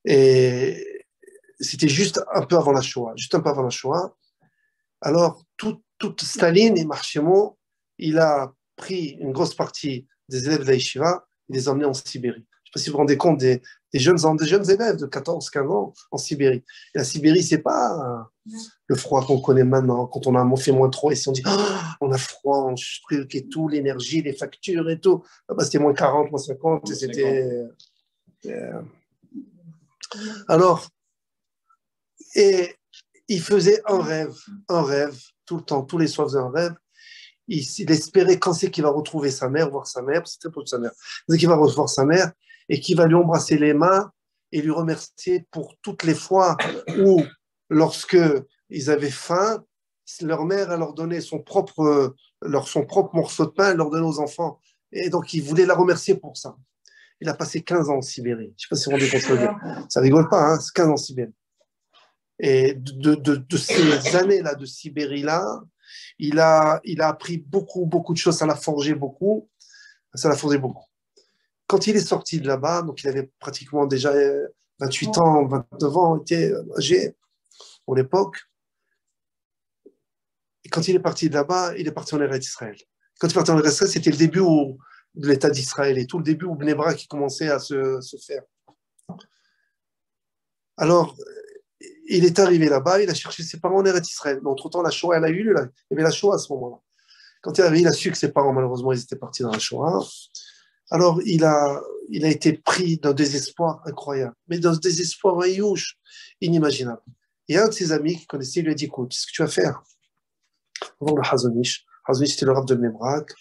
et c'était juste un peu avant la Shoah. Alors, toute Staline et Marchemo, il a pris une grosse partie des élèves de la Yeshiva et les a emmenés en Sibérie. Je ne sais pas si vous vous rendez compte des jeunes élèves de 14-15 ans en Sibérie. Et la Sibérie, c'est pas le froid qu'on connaît maintenant, quand on a fait -3 et si on dit on a froid, on truc et tout, l'énergie, les factures et tout. Ah bah, c'était -40, -50, et c'était. Alors, et il faisait un rêve, tout le temps, tous les soirs, il faisait un rêve. Il espérait quand c'est qu'il va retrouver sa mère, voir sa mère, c'était pour sa mère, c'est qu'il va revoir sa mère et qu'il va lui embrasser les mains et lui remercier pour toutes les fois où, lorsque ils avaient faim, leur mère elle leur donnait son propre morceau de pain, elle leur donnait aux enfants. Et donc, il voulait la remercier pour ça. Il a passé 15 ans en Sibérie. Je ne sais pas si vous vous rendez compte de ça. Ça rigole pas, hein, c'est 15 ans en Sibérie. Et de ces années-là, de Sibérie-là, il a appris beaucoup, beaucoup de choses. Ça l'a forgé beaucoup. Ça l'a forgé beaucoup. Quand il est sorti de là-bas, donc il avait pratiquement déjà 28 ans, 29 ans, il était âgé pour l'époque. Et quand il est parti de là-bas, il est parti en Eretz Israël. Quand il est parti en Eretz Israël, c'était le début de l'État d'Israël et tout le début où Bnei Brak commençait à se faire. Alors, il est arrivé là-bas, il a cherché ses parents en Eretz Israël. Mais entre-temps, la Shoah, elle a eu lieu. Il y avait la Shoah à ce moment-là. Quand il est arrivé, il a su que ses parents, malheureusement, ils étaient partis dans la Shoah. Alors, il a été pris d'un désespoir incroyable, mais d'un désespoir inimaginable. Et un de ses amis qui connaissait lui a dit, écoute, ce que tu vas faire, on va voir le Hazonish. Hazonish, c'était le rab de Bnei Brak.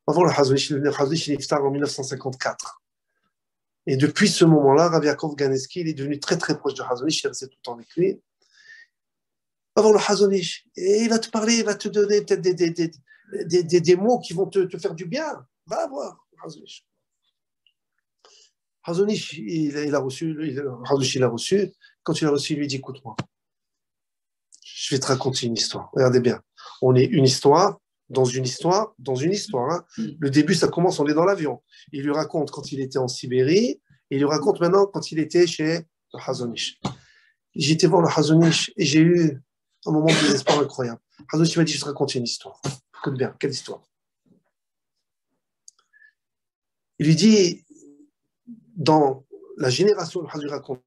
On va voir le Hazonish. Le Hazonish, il est iftar en 1954. Et depuis ce moment-là, Rav Yaakov Ganeski, il est devenu très très proche de Hazonish, il est resté tout le temps avec lui. Va voir le Hazonish. Et il va te parler, il va te donner peut-être des mots qui vont te faire du bien. Va voir le Hazonish. Hazonish, il a reçu, Hazonish, il a reçu. Quand il a reçu, il lui dit, écoute-moi, je vais te raconter une histoire. Regardez bien. On est une histoire, dans une histoire, dans une histoire. Hein. Le début, ça commence, on est dans l'avion. Il lui raconte quand il était en Sibérie, et il lui raconte maintenant quand il était chez le Hazonish. J'étais voir le Hazonish et j'ai eu un moment de désespoir incroyable. Hazonish m'a dit, je te raconte une histoire. Écoute bien, quelle histoire? Il lui dit, dans la génération de Hazonish raconte,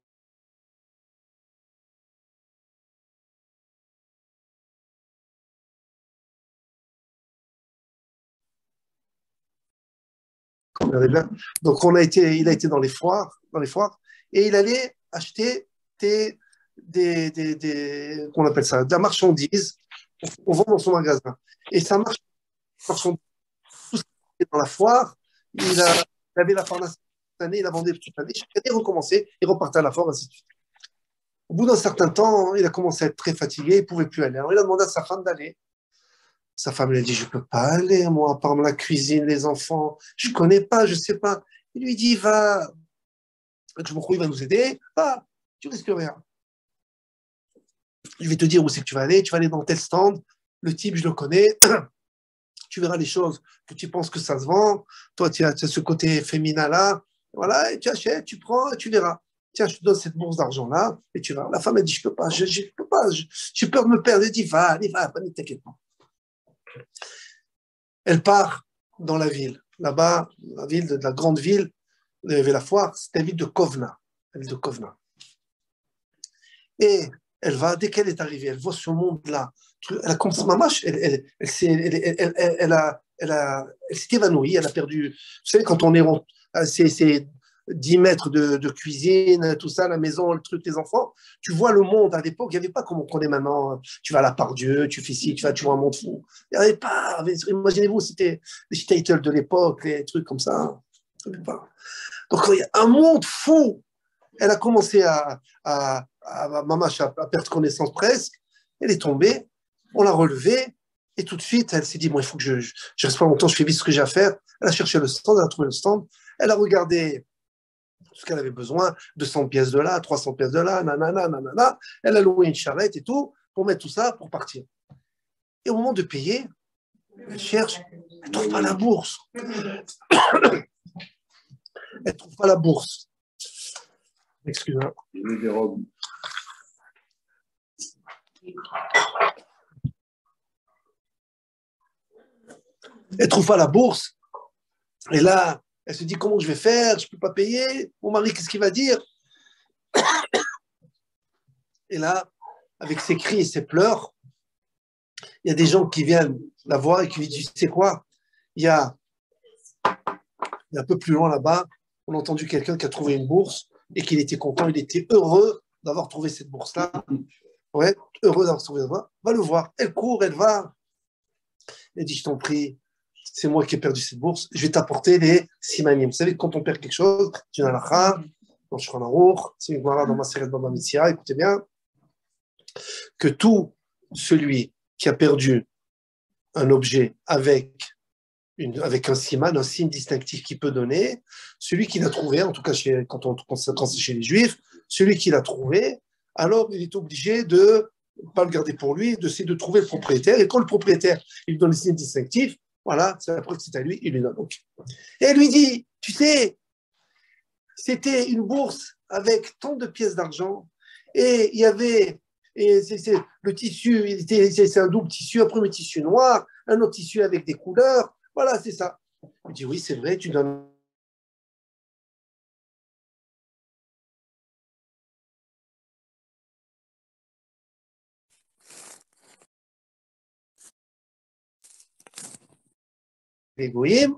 donc il a été dans les foires, et il allait acheter qu'on appelle ça, de la marchandise. On vend dans son magasin. Et ça marche, dans la foire, il avait la pharmacie toute l'année, il a vendu toute l'année, chaque année, il recommençait, il repartait à la foire, ainsi de suite. Au bout d'un certain temps, il a commencé à être très fatigué, il ne pouvait plus aller. Alors il a demandé à sa femme d'aller. Sa femme lui a dit, je ne peux pas aller, moi, à part la cuisine, les enfants, je ne connais pas, je ne sais pas. Il lui dit, va, je me crois, il va nous aider, va, tu risques rien. Je vais te dire où c'est que tu vas aller dans tel stand, le type, je le connais, tu verras les choses que tu penses que ça se vend, toi, tu as ce côté féminin-là, voilà, et tu achètes, tu prends, et tu verras. Tiens, je te donne cette bourse d'argent-là, et tu vas. La femme, elle dit, je ne peux pas, je peux pas, j'ai peur de me perdre. Elle dit, va, allez, va, ne t'inquiète pas. Elle part dans la ville. Là-bas, la ville de la grande ville, il y avait la foire, c'était la ville de Kovna. La ville de Kovna. Et elle va, dès qu'elle est arrivée, elle voit ce monde-là. Elle a commencé, mamache, elle s'est évanouie, elle a perdu. Vous savez, quand on est, c'est 10 mètres de cuisine, tout ça, la maison, le truc, les enfants. Tu vois le monde à l'époque, il n'y avait pas comme on connaît maintenant. Tu vas à la Part-Dieu, tu fais ci, tu vois un monde fou. Il n'y avait pas. Imaginez-vous, c'était les shtetl de l'époque, les trucs comme ça. Donc, il y a un monde fou. Elle a commencé à perdre connaissance presque. Elle est tombée, on l'a relevée, et tout de suite, elle s'est dit, bon, il faut que je reste pas longtemps, je fais vite ce que j'ai à faire. Elle a cherché le stand, elle a trouvé le stand, elle a regardé ce qu'elle avait besoin, 200 pièces de là, 300 pièces de là, nanana. Elle a loué une charrette et tout, pour mettre tout ça, pour partir. Et au moment de payer, elle cherche, elle ne trouve pas la bourse. Elle ne trouve pas la bourse. Excuse-moi. Elle ne trouve pas la bourse. Et là, Elle se dit, comment je vais faire? Je ne peux pas payer. Mon mari, qu'est-ce qu'il va dire? Et là, avec ses cris et ses pleurs, il y a des gens qui viennent la voir et qui lui disent, tu sais quoi? Il y a un peu plus loin là-bas, on a entendu quelqu'un qui a trouvé une bourse et qu'il était content, il était heureux d'avoir trouvé cette bourse-là. Ouais, heureux d'avoir trouvé ça. Va le voir. Elle court, elle va. Elle dit, je t'en prie, c'est moi qui ai perdu cette bourse, je vais t'apporter les simanim. Vous savez, quand on perd quelque chose, tu n'as la dans le Shulchan Aruch, c'est une dans ma série de Baba Mitzia, écoutez bien, que tout celui qui a perdu un objet avec un siman, un signe distinctif qu'il peut donner, celui qui l'a trouvé, en tout cas quand c'est chez les Juifs, celui qui l'a trouvé, alors il est obligé de ne pas le garder pour lui, d'essayer de trouver le propriétaire, et quand le propriétaire il lui donne le signe distinctif, voilà, c'est la preuve que c'est à lui, il lui donne donc. Et elle lui dit, tu sais, c'était une bourse avec tant de pièces d'argent, et il y avait, le tissu, c'est un double tissu, un premier tissu noir, un autre tissu avec des couleurs, voilà, c'est ça. Il dit, oui, c'est vrai, tu donnes les goïms,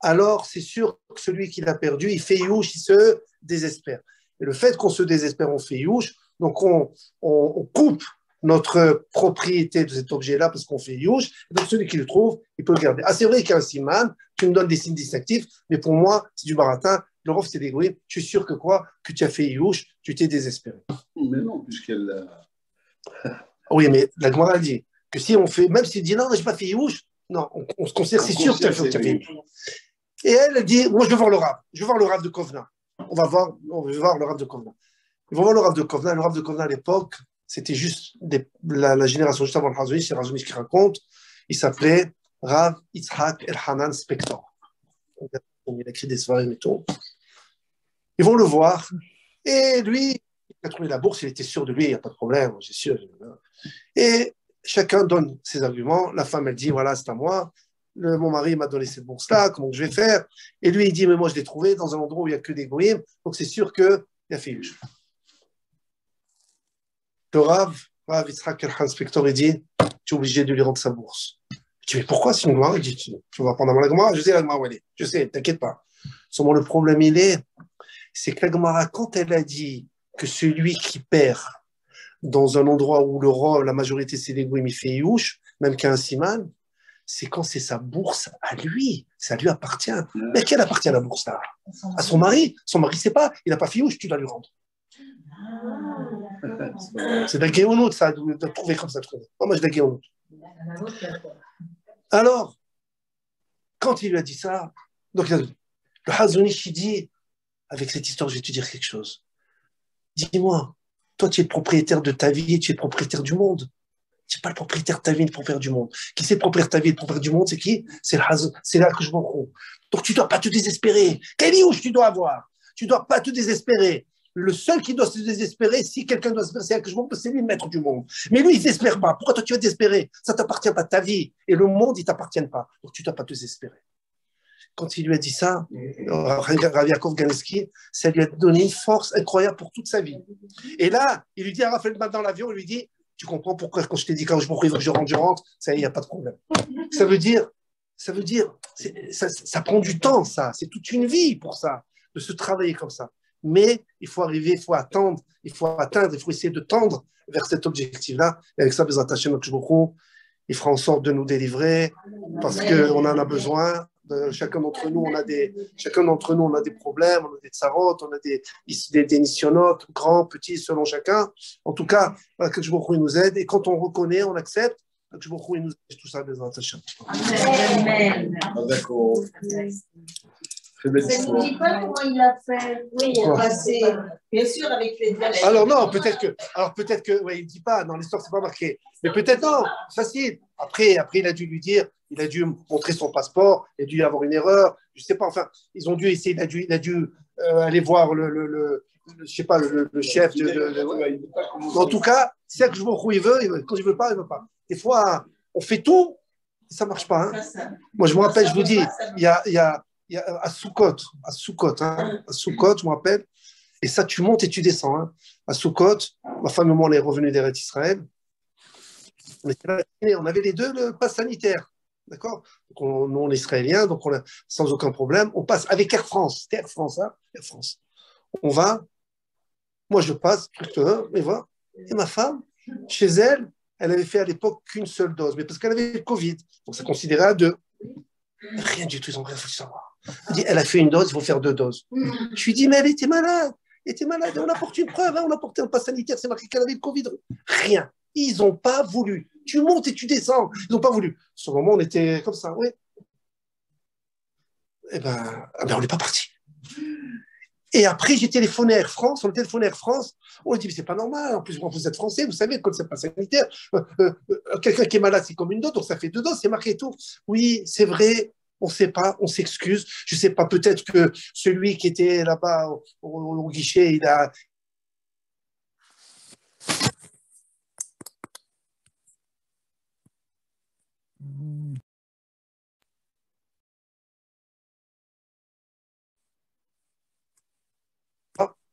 alors c'est sûr que celui qui l'a perdu, il fait youch, il se désespère. Et le fait qu'on se désespère, on fait youch, donc on coupe notre propriété de cet objet-là parce qu'on fait youch, et donc celui qui le trouve, il peut le garder. Ah, c'est vrai qu'il y a un siman, tu me donnes des signes distinctifs, mais pour moi, c'est du baratin, le rof, c'est des goïms, je suis sûr que quoi? Que tu as fait youch, tu t'es désespéré. Mais non, puisqu'elle... Oui, mais la Gemara dit que si on fait, même s'il dit non, je n'ai pas fait youch, non, on se considère, c'est sûr que tu as fait youch. Et elle dit, moi je veux voir le Rav, je veux voir le Rav de Kovna. On va voir le Rav de Kovna. Ils vont voir le Rav de Kovna. Le Rav de Kovna à l'époque, c'était juste la génération juste avant le Razonich, c'est Razonich qui raconte. Il s'appelait Rav Yitzhak Elhanan Spector. Il a écrit des soirées et tout. Ils vont le voir. Et lui, il a trouvé la bourse, il était sûr de lui, il n'y a pas de problème, j'ai sûr. Et chacun donne ses arguments. La femme, elle dit, voilà, c'est à moi. Mon mari m'a donné cette bourse-là, comment je vais faire? Et lui, il dit, mais moi, je l'ai trouvé dans un endroit où il n'y a que des goïms, donc c'est sûr qu'il a fait une chose. Le Rav Yitzhak Inspector, il dit, tu es obligé de lui rendre sa bourse. Je dis, mais pourquoi c'est une Gemara? Il dit, tu vas prendre la Gemara? Je sais la Gemara où elle est. Je sais, t'inquiète pas. Seulement, le problème, c'est que la Gemara, quand elle a dit que celui qui perd dans un endroit où la majorité c'est des goïms, il fait youch, même qu'il y a un siman, c'est quand c'est sa bourse à lui, ça lui appartient. Mais à qui elle appartient la bourse là? À son mari. Son mari sait pas, il n'a pas fait youch, tu dois lui rendre. C'est de la guéonoute, ça, de trouver comme ça. Non, moi, je de la guéonoute. Alors, quand il lui a dit ça, donc le Hazonish, il dit, avec cette histoire, je vais te dire quelque chose. Dis-moi, toi, tu es le propriétaire de ta vie, tu es le propriétaire du monde. Tu n'es pas le propriétaire de ta vie, le propriétaire du monde. Qui c'est le propriétaire de ta vie, le propriétaire du monde, c'est qui? C'est là que je m'en rends. Donc, tu ne dois pas te désespérer. Quelle ouche tu dois avoir? Tu ne dois pas te désespérer. Le seul qui doit se désespérer, si quelqu'un doit se désespérer, c'est lui le maître du monde. Mais lui, il ne désespère pas. Pourquoi toi, tu vas désespérer? Ça ne t'appartient pas de ta vie. Et le monde, il ne t'appartient pas. Donc, tu ne dois pas te désespérer. Quand il lui a dit ça, Rav Yaakov Ganeski, ça lui a donné une force incroyable pour toute sa vie. Et là, il lui dit à Raphaël dans l'avion, il lui dit, tu comprends pourquoi quand je t'ai dit quand je m'en que je rentre, ça y est, il n'y a pas de problème. Ça veut dire, ça prend du temps, ça. C'est toute une vie pour ça, de se travailler comme ça. Mais il faut arriver, il faut attendre, il faut essayer de tendre vers cet objectif-là. Et avec ça, Bezrat Hashem, il fera en sorte de nous délivrer parce qu'on en a besoin. Chacun d'entre nous, on a des problèmes, on a des tsarotes, on a des nisyonotes, grands, petits, selon chacun. En tout cas, que je il nous aide. Et quand on reconnaît, on accepte, que je il nous aide tout ça, Bezrat Hashem. Amen. D'accord. Ça ne nous dit pas comment il a fait. Oui, il a passé, bien sûr, avec les dialogues. Alors non, peut-être que, ouais, il ne dit pas, dans l'histoire, c'est pas marqué. Mais peut-être non, facile. Après, il a dû lui dire, il a dû montrer son passeport, il a dû y avoir une erreur, je ne sais pas, enfin, ils ont dû essayer, il a dû aller voir je sais pas, le chef. En tout cas, c'est que je il veut, quand il ne veut pas, il ne veut pas. Des fois, on fait tout, ça ne marche pas. Hein. Moi, je me rappelle, je vous dis, il y à Soukot, hein, à Soukot, je me rappelle. Et ça, tu montes et tu descends. Hein. À Soukot, ma femme et moi, on est revenus d'Eretz Israël. On était là, on avait les deux le pass sanitaire. D'accord. Nous, on est israéliens, donc on a sans aucun problème. On passe avec Air France. C'était Air France, hein, Air France. On va. Moi, je passe, mais voilà. Et ma femme, chez elle, elle avait fait à l'époque qu'une seule dose, mais parce qu'elle avait le Covid. Donc, ça considérait à deux. Rien du tout, ils ont rien fait savoir. Elle dit, elle a fait une dose, il faut faire 2 doses. Je lui dis, mais elle était malade. Elle était malade. On apporte une preuve, hein, on a porté un pass sanitaire, c'est marqué qu'elle avait le Covid. Rien. Ils n'ont pas voulu. Tu montes et tu descends. Ils n'ont pas voulu. Sur le moment, on était comme ça, oui. Eh ben, on n'est pas parti. Et après, j'ai téléphoné à Air France, on a téléphoné à Air France, on a dit, mais c'est pas normal, en plus, vous êtes français, vous savez, quand c'est pas sanitaire, quelqu'un qui est malade, c'est comme une dose, donc ça fait 2 doses, c'est marqué tout. Oui, c'est vrai, on ne sait pas, on s'excuse, je ne sais pas, peut-être que celui qui était là-bas au guichet, il a...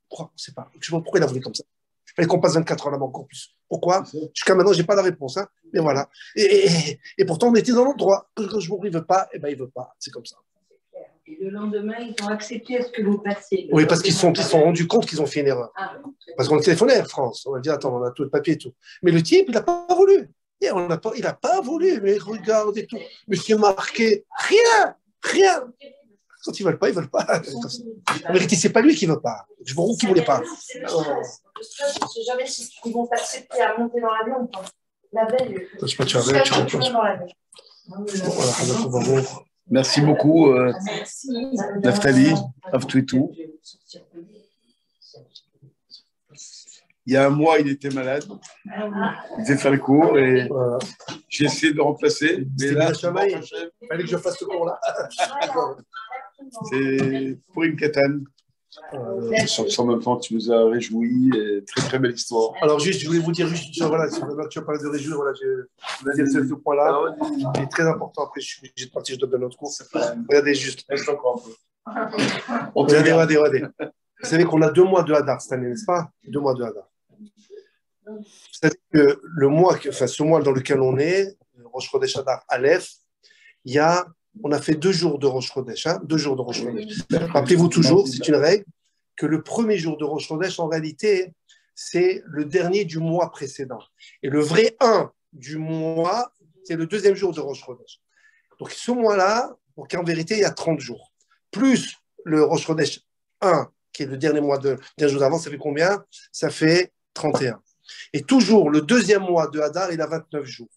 Pourquoi? On ne sait pas. Je sais pas pourquoi il a voulu comme ça. Il fallait qu'on passe 24 heures là-bas encore plus. Pourquoi? Jusqu'à maintenant, je n'ai pas la réponse. Hein. Mais voilà. Et pourtant, on était dans l'endroit. Quand le jour il ne veut pas, eh ben, il ne veut pas. C'est comme ça. Et le lendemain, ils ont accepté à ce que vous passiez. Oui, parce qu'ils se sont rendus compte qu'ils ont fait une erreur. Ah, parce qu'on téléphonait à Air France. On a dit, attends, on a tout le papier et tout. Mais le type, il n'a pas voulu. Et il n'a pas voulu. Mais regarde et tout. Monsieur marqué. Rien. Rien. Quand ils ne veulent pas, ils ne veulent pas. En vérité, ce n'est pas lui qui ne veut pas. Je vois qui ne voulait pas. Je ne sais jamais si ils vont t'accepter à monter dans l'avion ou pas. La veille. Je sais pas, tu as dans l'avion. Merci beaucoup, Naftali, Avtouitou. Il y a un mois, il était malade. Il devait faire le cours et j'ai essayé de le remplacer. Mais là, il fallait que je fasse ce cours-là. C'est pour une katane. En même temps, tu nous as réjouis. Très, très belle histoire. Alors, juste, je voulais vous dire, voilà, tu as parlé de réjouir, voilà, je voulais dire ce point-là. Il est très important. Après, je suis obligé de partir, je donne un autre cours. Regardez juste. Regardez. Vous savez qu'on a 2 mois de Hadar cette année, n'est-ce pas? 2 mois de Hadar. C'est-à-dire que ce mois dans lequel on est, Rosh Chodesh Hadar Aleph, on a fait 2 jours de Rosh Chodesh, 2 jours de Rosh Chodesh. Rappelez-vous toujours, c'est une règle, que le premier jour de Rosh Chodesh, en réalité, c'est le dernier du mois précédent. Et le vrai 1 du mois, c'est le 2e jour de Rosh Chodesh. Donc ce mois-là, donc en vérité, il y a 30 jours. Plus le Rosh Chodesh 1, qui est le dernier jour d'avant, ça fait combien? Ça fait 31. Et toujours, le 2e mois de Hadar, il a 29 jours.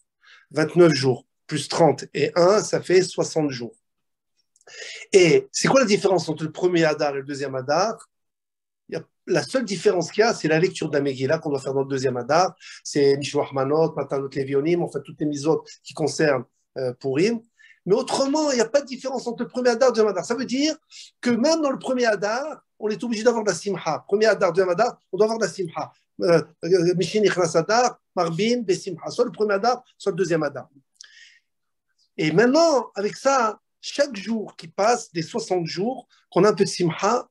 29 jours plus 30 et 1, ça fait 60 jours. Et c'est quoi la différence entre le premier Hadar et le 2e Hadar? La seule différence qu'il y a, c'est la lecture de la Megillah qu'on doit faire dans le 2e Hadar. C'est Mishloach Manot, Matanot Levionim, enfin toutes les mitzvot qui concernent Purim. Mais autrement, il n'y a pas de différence entre le premier Hadar et le 2e Hadar. Ça veut dire que même dans le premier Hadar, on est obligé d'avoir de la simha. Premier Hadar, 2e Hadar, on doit avoir de la simha. Mishin Ichnas Hadar, Marbim, Besimha. Soit le premier Hadar, soit le 2e Hadar. Et maintenant, avec ça, chaque jour qui passe, des 60 jours, qu'on a un peu de simha,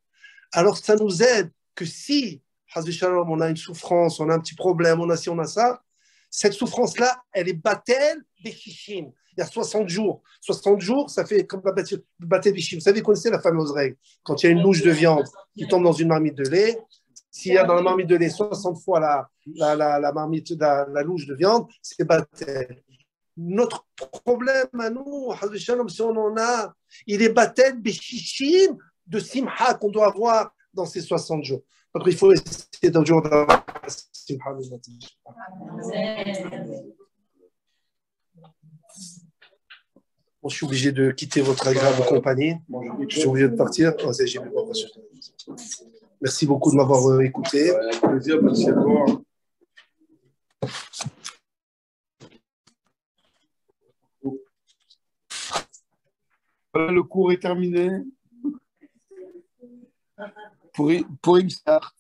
alors ça nous aide que si, on a une souffrance, on a un petit problème, on a ci, on a ça, cette souffrance-là, elle est batel bechishim. Il y a 60 jours. 60 jours, ça fait comme la batel bechishim. Vous savez, vous connaissez la fameuse règle. Quand il y a une louche de viande qui tombe dans une marmite de lait, s'il y a dans la marmite de lait 60 fois la louche de viande, c'est batel. Notre problème à nous, si on en a, il est batel bechishim de simha qu'on doit avoir dans ces 60 jours. Donc il faut essayer d'un jour d'avoir simha. Bon, je suis obligé de quitter votre agréable compagnie. Je suis obligé de partir. Merci beaucoup de m'avoir écouté. Avec plaisir, merci à toi. Le cours est terminé. Pour une start.